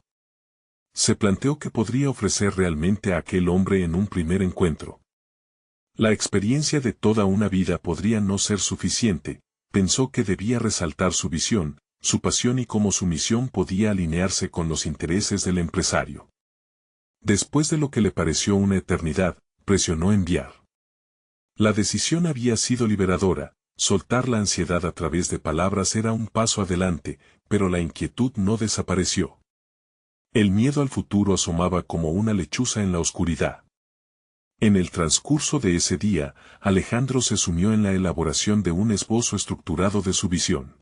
Se planteó qué podría ofrecer realmente a aquel hombre en un primer encuentro. La experiencia de toda una vida podría no ser suficiente. Pensó que debía resaltar su visión, su pasión y cómo su misión podía alinearse con los intereses del empresario. Después de lo que le pareció una eternidad, presionó enviar. La decisión había sido liberadora. Soltar la ansiedad a través de palabras era un paso adelante, pero la inquietud no desapareció. El miedo al futuro asomaba como una lechuza en la oscuridad. En el transcurso de ese día, Alejandro se sumió en la elaboración de un esbozo estructurado de su visión.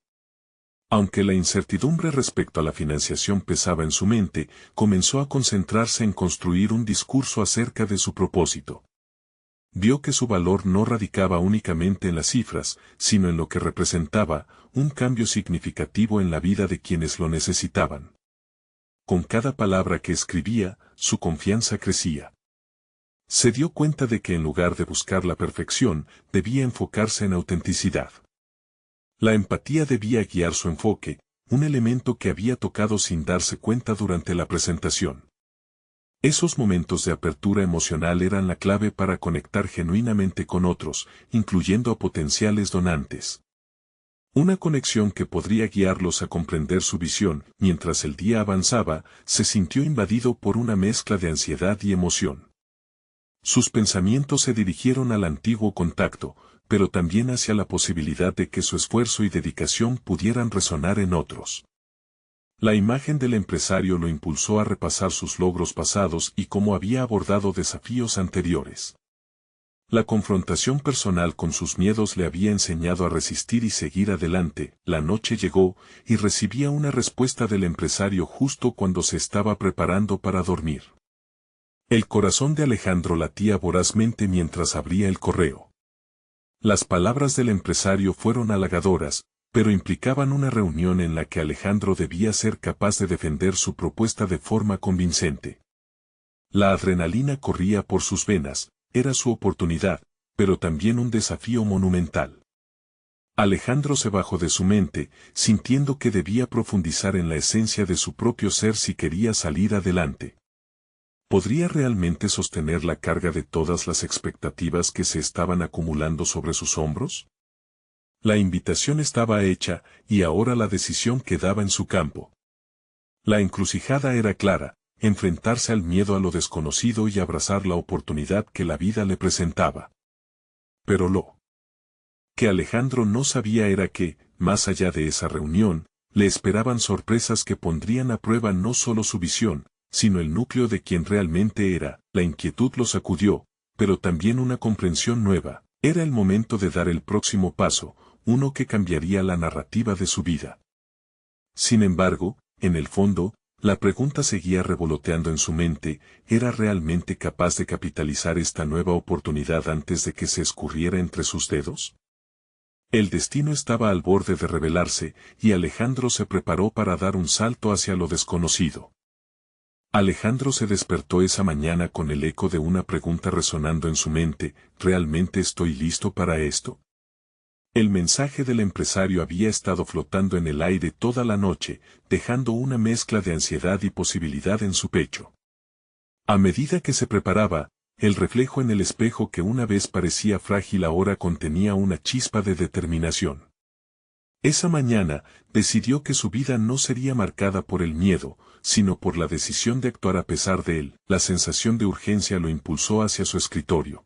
Aunque la incertidumbre respecto a la financiación pesaba en su mente, comenzó a concentrarse en construir un discurso acerca de su propósito. Vio que su valor no radicaba únicamente en las cifras, sino en lo que representaba, un cambio significativo en la vida de quienes lo necesitaban. Con cada palabra que escribía, su confianza crecía. Se dio cuenta de que en lugar de buscar la perfección, debía enfocarse en autenticidad. La empatía debía guiar su enfoque, un elemento que había tocado sin darse cuenta durante la presentación. Esos momentos de apertura emocional eran la clave para conectar genuinamente con otros, incluyendo a potenciales donantes. Una conexión que podría guiarlos a comprender su visión. Mientras el día avanzaba, se sintió invadido por una mezcla de ansiedad y emoción. Sus pensamientos se dirigieron al antiguo contacto, pero también hacia la posibilidad de que su esfuerzo y dedicación pudieran resonar en otros. La imagen del empresario lo impulsó a repasar sus logros pasados y cómo había abordado desafíos anteriores. La confrontación personal con sus miedos le había enseñado a resistir y seguir adelante. La noche llegó, y recibía una respuesta del empresario justo cuando se estaba preparando para dormir. El corazón de Alejandro latía vorazmente mientras abría el correo. Las palabras del empresario fueron halagadoras, pero implicaban una reunión en la que Alejandro debía ser capaz de defender su propuesta de forma convincente. La adrenalina corría por sus venas, era su oportunidad, pero también un desafío monumental. Alejandro se bajó de su mente, sintiendo que debía profundizar en la esencia de su propio ser si quería salir adelante. ¿Podría realmente sostener la carga de todas las expectativas que se estaban acumulando sobre sus hombros? La invitación estaba hecha, y ahora la decisión quedaba en su campo. La encrucijada era clara: enfrentarse al miedo a lo desconocido y abrazar la oportunidad que la vida le presentaba. Pero lo que Alejandro no sabía era que, más allá de esa reunión, le esperaban sorpresas que pondrían a prueba no solo su visión, sino el núcleo de quien realmente era. La inquietud lo sacudió, pero también una comprensión nueva. Era el momento de dar el próximo paso, uno que cambiaría la narrativa de su vida. Sin embargo, en el fondo, la pregunta seguía revoloteando en su mente: ¿era realmente capaz de capitalizar esta nueva oportunidad antes de que se escurriera entre sus dedos? El destino estaba al borde de revelarse, y Alejandro se preparó para dar un salto hacia lo desconocido. Alejandro se despertó esa mañana con el eco de una pregunta resonando en su mente: ¿realmente estoy listo para esto? El mensaje del empresario había estado flotando en el aire toda la noche, dejando una mezcla de ansiedad y posibilidad en su pecho. A medida que se preparaba, el reflejo en el espejo que una vez parecía frágil ahora contenía una chispa de determinación. Esa mañana, decidió que su vida no sería marcada por el miedo, sino por la decisión de actuar a pesar de él. La sensación de urgencia lo impulsó hacia su escritorio.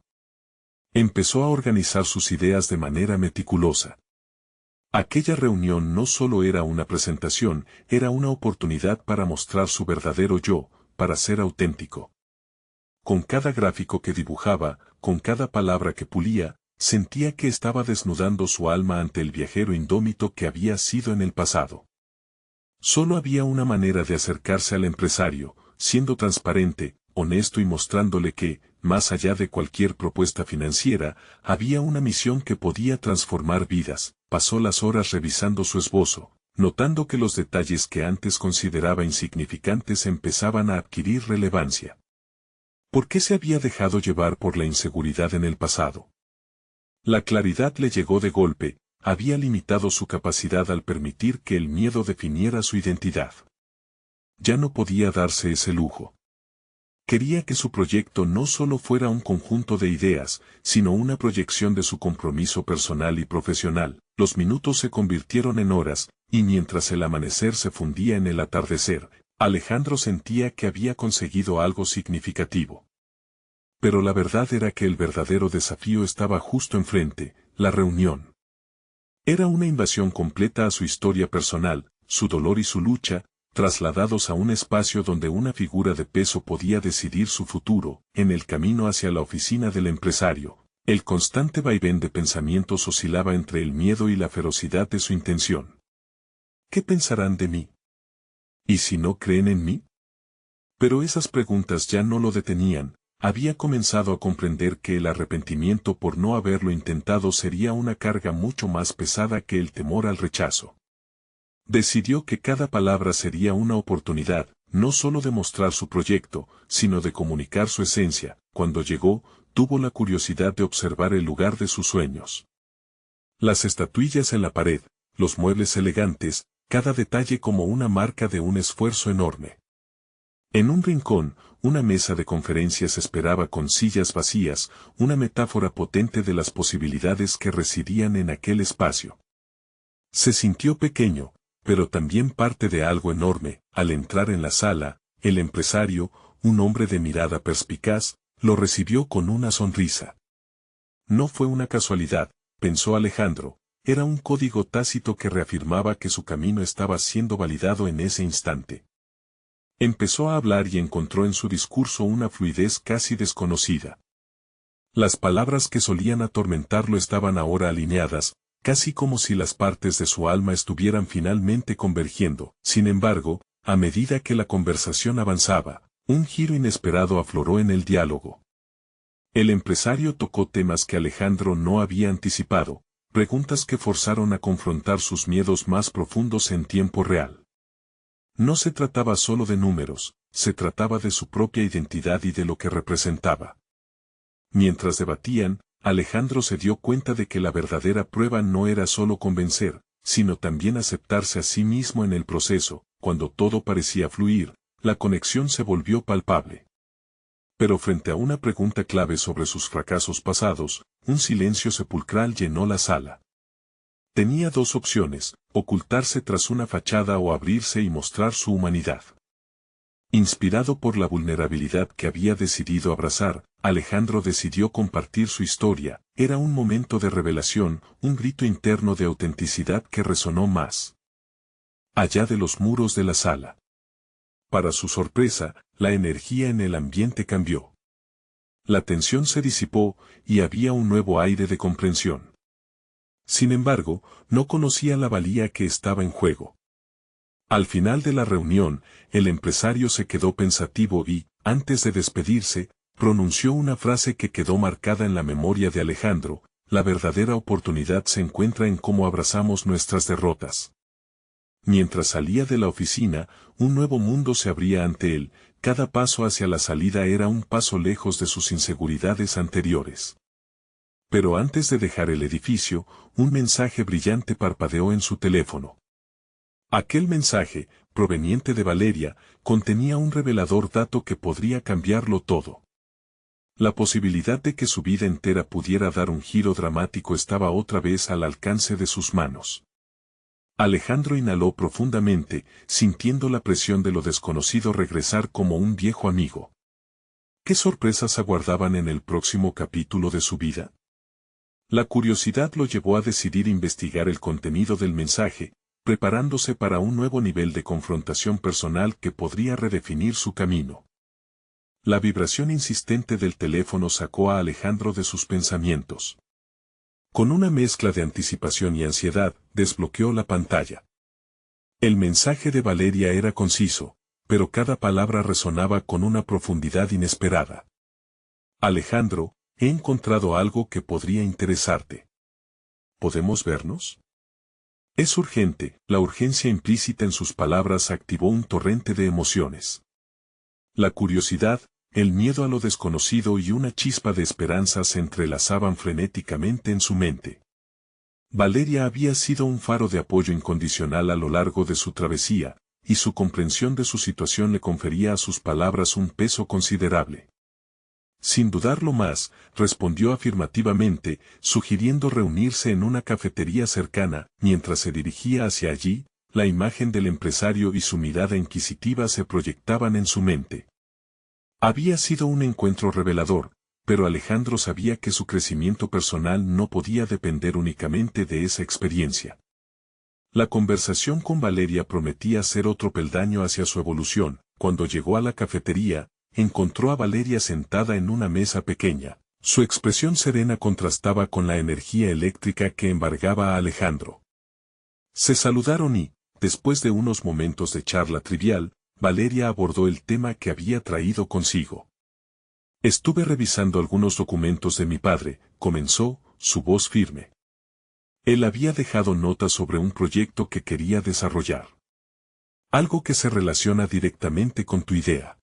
Empezó a organizar sus ideas de manera meticulosa. Aquella reunión no solo era una presentación, era una oportunidad para mostrar su verdadero yo, para ser auténtico. Con cada gráfico que dibujaba, con cada palabra que pulía, sentía que estaba desnudando su alma ante el viajero indómito que había sido en el pasado. Solo había una manera de acercarse al empresario, siendo transparente, honesto y mostrándole que, más allá de cualquier propuesta financiera, había una misión que podía transformar vidas. Pasó las horas revisando su esbozo, notando que los detalles que antes consideraba insignificantes empezaban a adquirir relevancia. ¿Por qué se había dejado llevar por la inseguridad en el pasado? La claridad le llegó de golpe, había limitado su capacidad al permitir que el miedo definiera su identidad. Ya no podía darse ese lujo. Quería que su proyecto no solo fuera un conjunto de ideas, sino una proyección de su compromiso personal y profesional. Los minutos se convirtieron en horas, y mientras el amanecer se fundía en el atardecer, Alejandro sentía que había conseguido algo significativo. Pero la verdad era que el verdadero desafío estaba justo enfrente: la reunión. Era una invasión completa a su historia personal, su dolor y su lucha, trasladados a un espacio donde una figura de peso podía decidir su futuro. En el camino hacia la oficina del empresario, el constante vaivén de pensamientos oscilaba entre el miedo y la ferocidad de su intención. ¿Qué pensarán de mí? ¿Y si no creen en mí? Pero esas preguntas ya no lo detenían. Había comenzado a comprender que el arrepentimiento por no haberlo intentado sería una carga mucho más pesada que el temor al rechazo. Decidió que cada palabra sería una oportunidad, no solo de mostrar su proyecto, sino de comunicar su esencia. Cuando llegó, tuvo la curiosidad de observar el lugar de sus sueños. Las estatuillas en la pared, los muebles elegantes, cada detalle como una marca de un esfuerzo enorme. En un rincón, una mesa de conferencias esperaba con sillas vacías, una metáfora potente de las posibilidades que residían en aquel espacio. Se sintió pequeño, pero también parte de algo enorme. Al entrar en la sala, el empresario, un hombre de mirada perspicaz, lo recibió con una sonrisa. No fue una casualidad, pensó Alejandro, era un código tácito que reafirmaba que su camino estaba siendo validado en ese instante. Empezó a hablar y encontró en su discurso una fluidez casi desconocida. Las palabras que solían atormentarlo estaban ahora alineadas, casi como si las partes de su alma estuvieran finalmente convergiendo. Sin embargo, a medida que la conversación avanzaba, un giro inesperado afloró en el diálogo. El empresario tocó temas que Alejandro no había anticipado, preguntas que forzaron a confrontar sus miedos más profundos en tiempo real. No se trataba solo de números, se trataba de su propia identidad y de lo que representaba. Mientras debatían, Alejandro se dio cuenta de que la verdadera prueba no era solo convencer, sino también aceptarse a sí mismo en el proceso. Cuando todo parecía fluir, la conexión se volvió palpable. Pero frente a una pregunta clave sobre sus fracasos pasados, un silencio sepulcral llenó la sala. Tenía dos opciones: ocultarse tras una fachada o abrirse y mostrar su humanidad. Inspirado por la vulnerabilidad que había decidido abrazar, Alejandro decidió compartir su historia. Era un momento de revelación, un grito interno de autenticidad que resonó más allá de los muros de la sala. Para su sorpresa, la energía en el ambiente cambió. La tensión se disipó, y había un nuevo aire de comprensión. Sin embargo, no conocía la valía que estaba en juego. Al final de la reunión, el empresario se quedó pensativo y, antes de despedirse, pronunció una frase que quedó marcada en la memoria de Alejandro: la verdadera oportunidad se encuentra en cómo abrazamos nuestras derrotas. Mientras salía de la oficina, un nuevo mundo se abría ante él, cada paso hacia la salida era un paso lejos de sus inseguridades anteriores. Pero antes de dejar el edificio, un mensaje brillante parpadeó en su teléfono. Aquel mensaje, proveniente de Valeria, contenía un revelador dato que podría cambiarlo todo. La posibilidad de que su vida entera pudiera dar un giro dramático estaba otra vez al alcance de sus manos. Alejandro inhaló profundamente, sintiendo la presión de lo desconocido regresar como un viejo amigo. ¿Qué sorpresas aguardaban en el próximo capítulo de su vida? La curiosidad lo llevó a decidir investigar el contenido del mensaje, preparándose para un nuevo nivel de confrontación personal que podría redefinir su camino. La vibración insistente del teléfono sacó a Alejandro de sus pensamientos. Con una mezcla de anticipación y ansiedad, desbloqueó la pantalla. El mensaje de Valeria era conciso, pero cada palabra resonaba con una profundidad inesperada. Alejandro, he encontrado algo que podría interesarte. ¿Podemos vernos? Es urgente. La urgencia implícita en sus palabras activó un torrente de emociones. La curiosidad, el miedo a lo desconocido y una chispa de esperanza se entrelazaban frenéticamente en su mente. Valeria había sido un faro de apoyo incondicional a lo largo de su travesía, y su comprensión de su situación le confería a sus palabras un peso considerable. Sin dudarlo más, respondió afirmativamente, sugiriendo reunirse en una cafetería cercana. Mientras se dirigía hacia allí, la imagen del empresario y su mirada inquisitiva se proyectaban en su mente. Había sido un encuentro revelador, pero Alejandro sabía que su crecimiento personal no podía depender únicamente de esa experiencia. La conversación con Valeria prometía ser otro peldaño hacia su evolución. Cuando llegó a la cafetería, encontró a Valeria sentada en una mesa pequeña. Su expresión serena contrastaba con la energía eléctrica que embargaba a Alejandro. Se saludaron y, después de unos momentos de charla trivial, Valeria abordó el tema que había traído consigo. Estuve revisando algunos documentos de mi padre, comenzó, su voz firme. Él había dejado notas sobre un proyecto que quería desarrollar. Algo que se relaciona directamente con tu idea.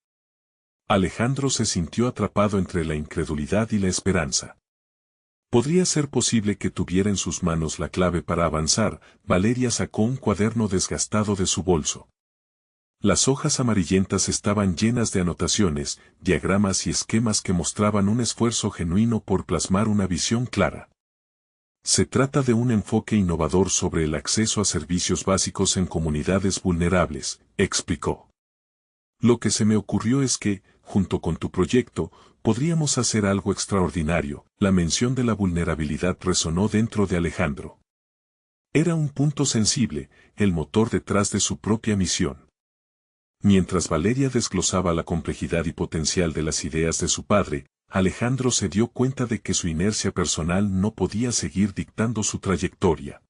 Alejandro se sintió atrapado entre la incredulidad y la esperanza. ¿Podría ser posible que tuviera en sus manos la clave para avanzar? Valeria sacó un cuaderno desgastado de su bolso. Las hojas amarillentas estaban llenas de anotaciones, diagramas y esquemas que mostraban un esfuerzo genuino por plasmar una visión clara. Se trata de un enfoque innovador sobre el acceso a servicios básicos en comunidades vulnerables, explicó. Lo que se me ocurrió es que, junto con tu proyecto, podríamos hacer algo extraordinario. La mención de la vulnerabilidad resonó dentro de Alejandro. Era un punto sensible, el motor detrás de su propia misión. Mientras Valeria desglosaba la complejidad y potencial de las ideas de su padre, Alejandro se dio cuenta de que su inercia personal no podía seguir dictando su trayectoria.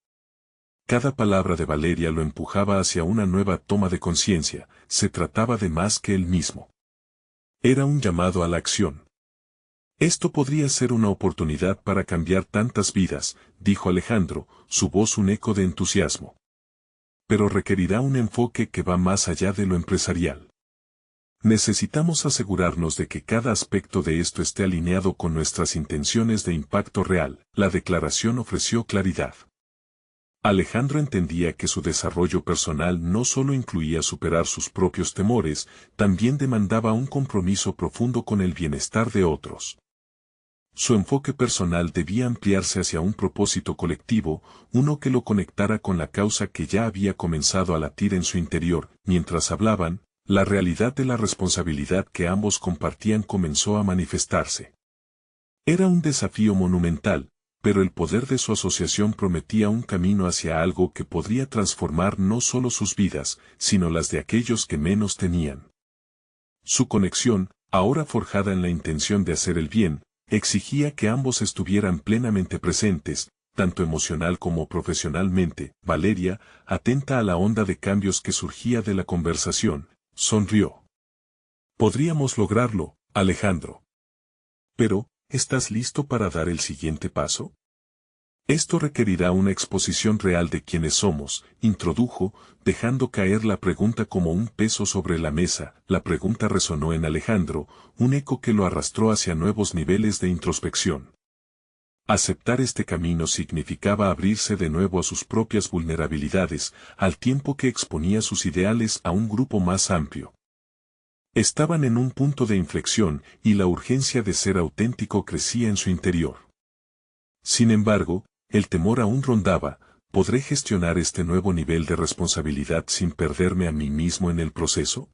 Cada palabra de Valeria lo empujaba hacia una nueva toma de conciencia. Se trataba de más que él mismo. Era un llamado a la acción. Esto podría ser una oportunidad para cambiar tantas vidas, dijo Alejandro, su voz un eco de entusiasmo. Pero requerirá un enfoque que va más allá de lo empresarial. Necesitamos asegurarnos de que cada aspecto de esto esté alineado con nuestras intenciones de impacto real. La declaración ofreció claridad. Alejandro entendía que su desarrollo personal no solo incluía superar sus propios temores, también demandaba un compromiso profundo con el bienestar de otros. Su enfoque personal debía ampliarse hacia un propósito colectivo, uno que lo conectara con la causa que ya había comenzado a latir en su interior. Mientras hablaban, la realidad de la responsabilidad que ambos compartían comenzó a manifestarse. Era un desafío monumental, pero el poder de su asociación prometía un camino hacia algo que podría transformar no solo sus vidas, sino las de aquellos que menos tenían. Su conexión, ahora forjada en la intención de hacer el bien, exigía que ambos estuvieran plenamente presentes, tanto emocional como profesionalmente. Valeria, atenta a la onda de cambios que surgía de la conversación, sonrió. Podríamos lograrlo, Alejandro. Pero, ¿estás listo para dar el siguiente paso? Esto requerirá una exposición real de quiénes somos, introdujo, dejando caer la pregunta como un peso sobre la mesa. La pregunta resonó en Alejandro, un eco que lo arrastró hacia nuevos niveles de introspección. Aceptar este camino significaba abrirse de nuevo a sus propias vulnerabilidades, al tiempo que exponía sus ideales a un grupo más amplio. Estaban en un punto de inflexión, y la urgencia de ser auténtico crecía en su interior. Sin embargo, el temor aún rondaba. ¿Podré gestionar este nuevo nivel de responsabilidad sin perderme a mí mismo en el proceso?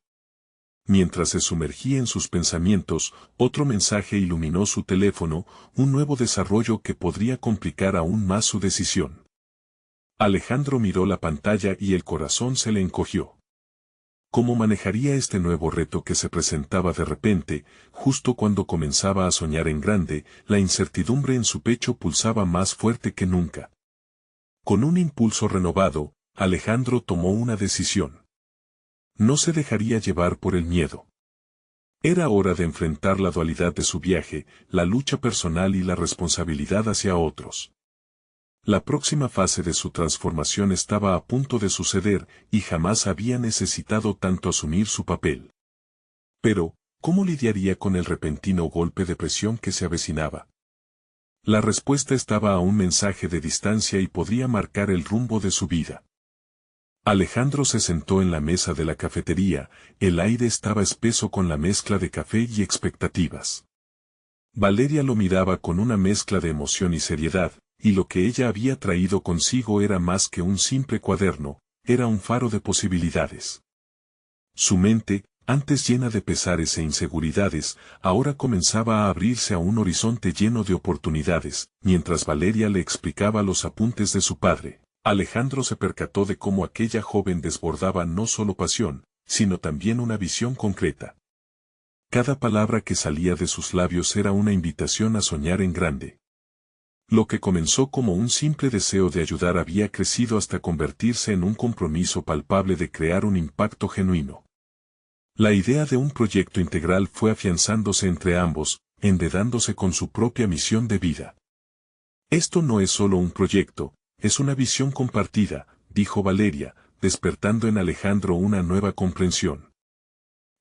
Mientras se sumergía en sus pensamientos, otro mensaje iluminó su teléfono, un nuevo desarrollo que podría complicar aún más su decisión. Alejandro miró la pantalla y el corazón se le encogió. ¿Cómo manejaría este nuevo reto que se presentaba de repente, justo cuando comenzaba a soñar en grande? La incertidumbre en su pecho pulsaba más fuerte que nunca. Con un impulso renovado, Alejandro tomó una decisión. No se dejaría llevar por el miedo. Era hora de enfrentar la dualidad de su viaje, la lucha personal y la responsabilidad hacia otros. La próxima fase de su transformación estaba a punto de suceder, y jamás había necesitado tanto asumir su papel. Pero, ¿cómo lidiaría con el repentino golpe de presión que se avecinaba? La respuesta estaba a un mensaje de distancia y podría marcar el rumbo de su vida. Alejandro se sentó en la mesa de la cafetería, el aire estaba espeso con la mezcla de café y expectativas. Valeria lo miraba con una mezcla de emoción y seriedad, y lo que ella había traído consigo era más que un simple cuaderno, era un faro de posibilidades. Su mente, antes llena de pesares e inseguridades, ahora comenzaba a abrirse a un horizonte lleno de oportunidades. Mientras Valeria le explicaba los apuntes de su padre, Alejandro se percató de cómo aquella joven desbordaba no solo pasión, sino también una visión concreta. Cada palabra que salía de sus labios era una invitación a soñar en grande. Lo que comenzó como un simple deseo de ayudar había crecido hasta convertirse en un compromiso palpable de crear un impacto genuino. La idea de un proyecto integral fue afianzándose entre ambos, enredándose con su propia misión de vida. Esto no es solo un proyecto, es una visión compartida, dijo Valeria, despertando en Alejandro una nueva comprensión.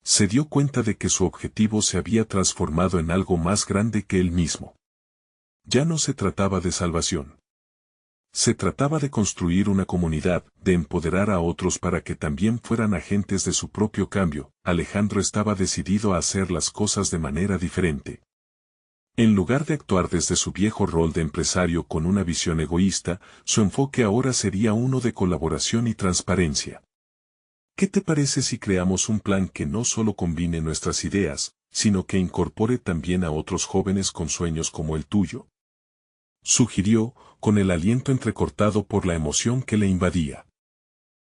Se dio cuenta de que su objetivo se había transformado en algo más grande que él mismo. Ya no se trataba de salvación. Se trataba de construir una comunidad, de empoderar a otros para que también fueran agentes de su propio cambio. Alejandro estaba decidido a hacer las cosas de manera diferente. En lugar de actuar desde su viejo rol de empresario con una visión egoísta, su enfoque ahora sería uno de colaboración y transparencia. ¿Qué te parece si creamos un plan que no solo combine nuestras ideas, sino que incorpore también a otros jóvenes con sueños como el tuyo? Sugirió, con el aliento entrecortado por la emoción que le invadía.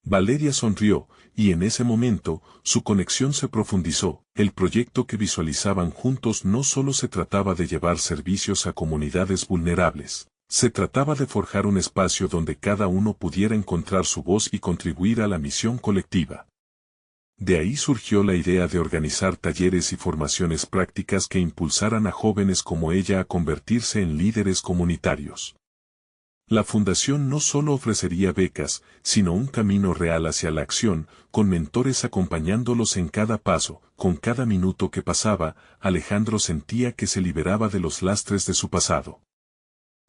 Valeria sonrió, y en ese momento, su conexión se profundizó. El proyecto que visualizaban juntos no solo se trataba de llevar servicios a comunidades vulnerables, se trataba de forjar un espacio donde cada uno pudiera encontrar su voz y contribuir a la misión colectiva. De ahí surgió la idea de organizar talleres y formaciones prácticas que impulsaran a jóvenes como ella a convertirse en líderes comunitarios. La fundación no solo ofrecería becas, sino un camino real hacia la acción, con mentores acompañándolos en cada paso. Con cada minuto que pasaba, Alejandro sentía que se liberaba de los lastres de su pasado.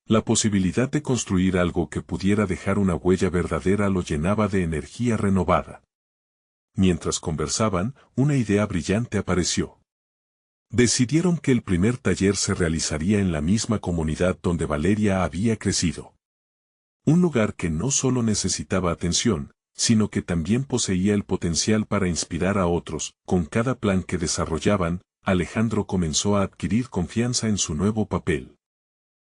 La posibilidad de construir algo que pudiera dejar una huella verdadera lo llenaba de energía renovada. Mientras conversaban, una idea brillante apareció. Decidieron que el primer taller se realizaría en la misma comunidad donde Valeria había crecido. Un lugar que no solo necesitaba atención, sino que también poseía el potencial para inspirar a otros. Con cada plan que desarrollaban, Alejandro comenzó a adquirir confianza en su nuevo papel.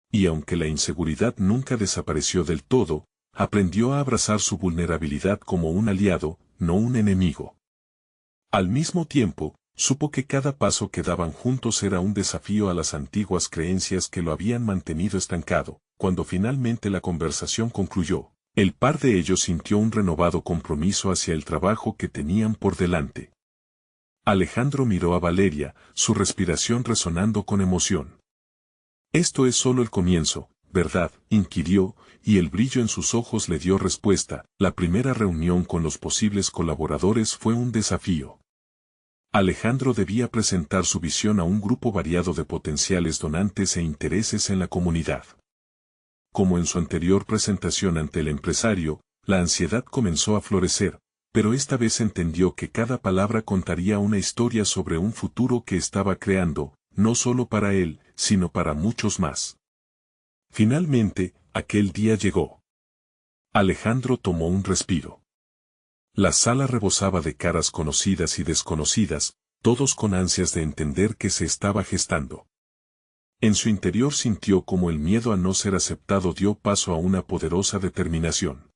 Y aunque la inseguridad nunca desapareció del todo, aprendió a abrazar su vulnerabilidad como un aliado, no un enemigo. Al mismo tiempo, supo que cada paso que daban juntos era un desafío a las antiguas creencias que lo habían mantenido estancado. Cuando finalmente la conversación concluyó, el par de ellos sintió un renovado compromiso hacia el trabajo que tenían por delante. Alejandro miró a Valeria, su respiración resonando con emoción. Esto es solo el comienzo, ¿verdad?, inquirió, y el brillo en sus ojos le dio respuesta. La primera reunión con los posibles colaboradores fue un desafío. Alejandro debía presentar su visión a un grupo variado de potenciales donantes e intereses en la comunidad. Como en su anterior presentación ante el empresario, la ansiedad comenzó a florecer, pero esta vez entendió que cada palabra contaría una historia sobre un futuro que estaba creando, no solo para él, sino para muchos más. Finalmente, aquel día llegó. Alejandro tomó un respiro. La sala rebosaba de caras conocidas y desconocidas, todos con ansias de entender qué se estaba gestando. En su interior sintió como el miedo a no ser aceptado dio paso a una poderosa determinación.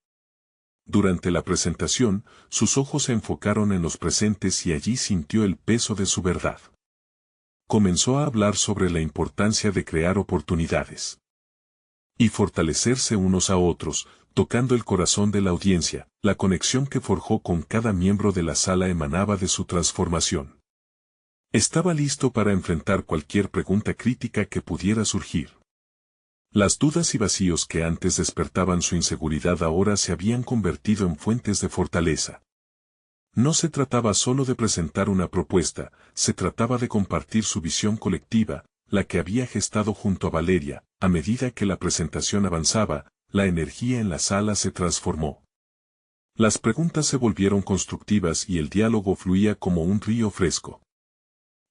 Durante la presentación, sus ojos se enfocaron en los presentes y allí sintió el peso de su verdad. Comenzó a hablar sobre la importancia de crear oportunidades y fortalecerse unos a otros, tocando el corazón de la audiencia. La conexión que forjó con cada miembro de la sala emanaba de su transformación. Estaba listo para enfrentar cualquier pregunta crítica que pudiera surgir. Las dudas y vacíos que antes despertaban su inseguridad ahora se habían convertido en fuentes de fortaleza. No se trataba solo de presentar una propuesta, se trataba de compartir su visión colectiva, la que había gestado junto a Valeria. A medida que la presentación avanzaba, la energía en la sala se transformó. Las preguntas se volvieron constructivas y el diálogo fluía como un río fresco.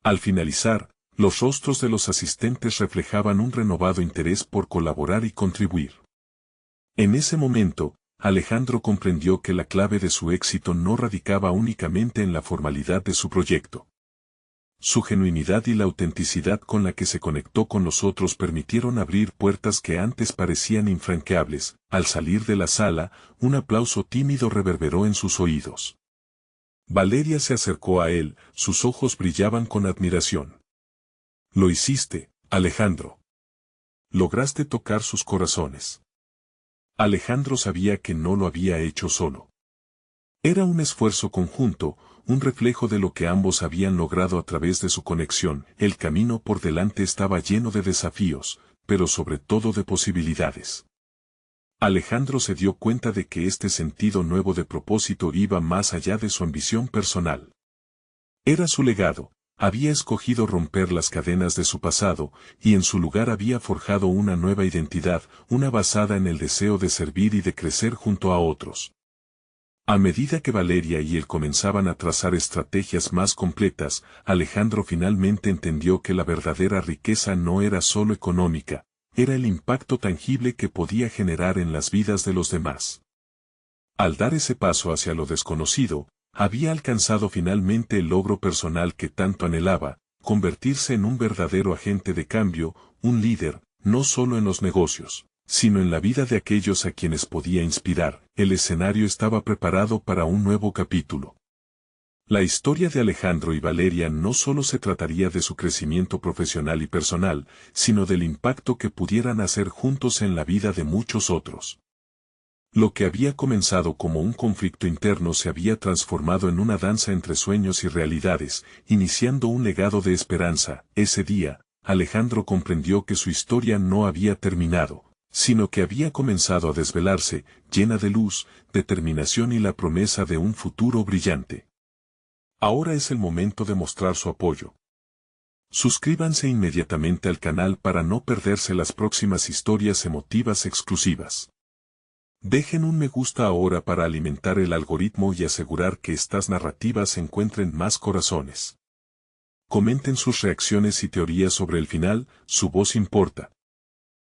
Al finalizar, los rostros de los asistentes reflejaban un renovado interés por colaborar y contribuir. En ese momento, Alejandro comprendió que la clave de su éxito no radicaba únicamente en la formalidad de su proyecto. Su genuinidad y la autenticidad con la que se conectó con los otros permitieron abrir puertas que antes parecían infranqueables. Al salir de la sala, un aplauso tímido reverberó en sus oídos. Valeria se acercó a él, sus ojos brillaban con admiración. Lo hiciste, Alejandro. Lograste tocar sus corazones. Alejandro sabía que no lo había hecho solo. Era un esfuerzo conjunto, un reflejo de lo que ambos habían logrado a través de su conexión. El camino por delante estaba lleno de desafíos, pero sobre todo de posibilidades. Alejandro se dio cuenta de que este sentido nuevo de propósito iba más allá de su ambición personal. Era su legado, había escogido romper las cadenas de su pasado, y en su lugar había forjado una nueva identidad, una basada en el deseo de servir y de crecer junto a otros. A medida que Valeria y él comenzaban a trazar estrategias más completas, Alejandro finalmente entendió que la verdadera riqueza no era solo económica, era el impacto tangible que podía generar en las vidas de los demás. Al dar ese paso hacia lo desconocido, había alcanzado finalmente el logro personal que tanto anhelaba, convertirse en un verdadero agente de cambio, un líder, no solo en los negocios, sino en la vida de aquellos a quienes podía inspirar. El escenario estaba preparado para un nuevo capítulo. La historia de Alejandro y Valeria no solo se trataría de su crecimiento profesional y personal, sino del impacto que pudieran hacer juntos en la vida de muchos otros. Lo que había comenzado como un conflicto interno se había transformado en una danza entre sueños y realidades, iniciando un legado de esperanza. Ese día, Alejandro comprendió que su historia no había terminado, sino que había comenzado a desvelarse, llena de luz, determinación y la promesa de un futuro brillante. Ahora es el momento de mostrar su apoyo. Suscríbanse inmediatamente al canal para no perderse las próximas historias emotivas exclusivas. Dejen un me gusta ahora para alimentar el algoritmo y asegurar que estas narrativas encuentren más corazones. Comenten sus reacciones y teorías sobre el final, su voz importa.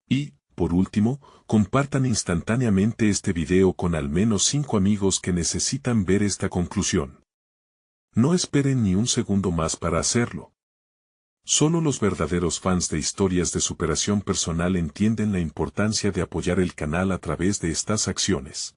Y, por último, compartan instantáneamente este video con al menos 5 amigos que necesitan ver esta conclusión. No esperen ni un segundo más para hacerlo. Solo los verdaderos fans de historias de superación personal entienden la importancia de apoyar el canal a través de estas acciones.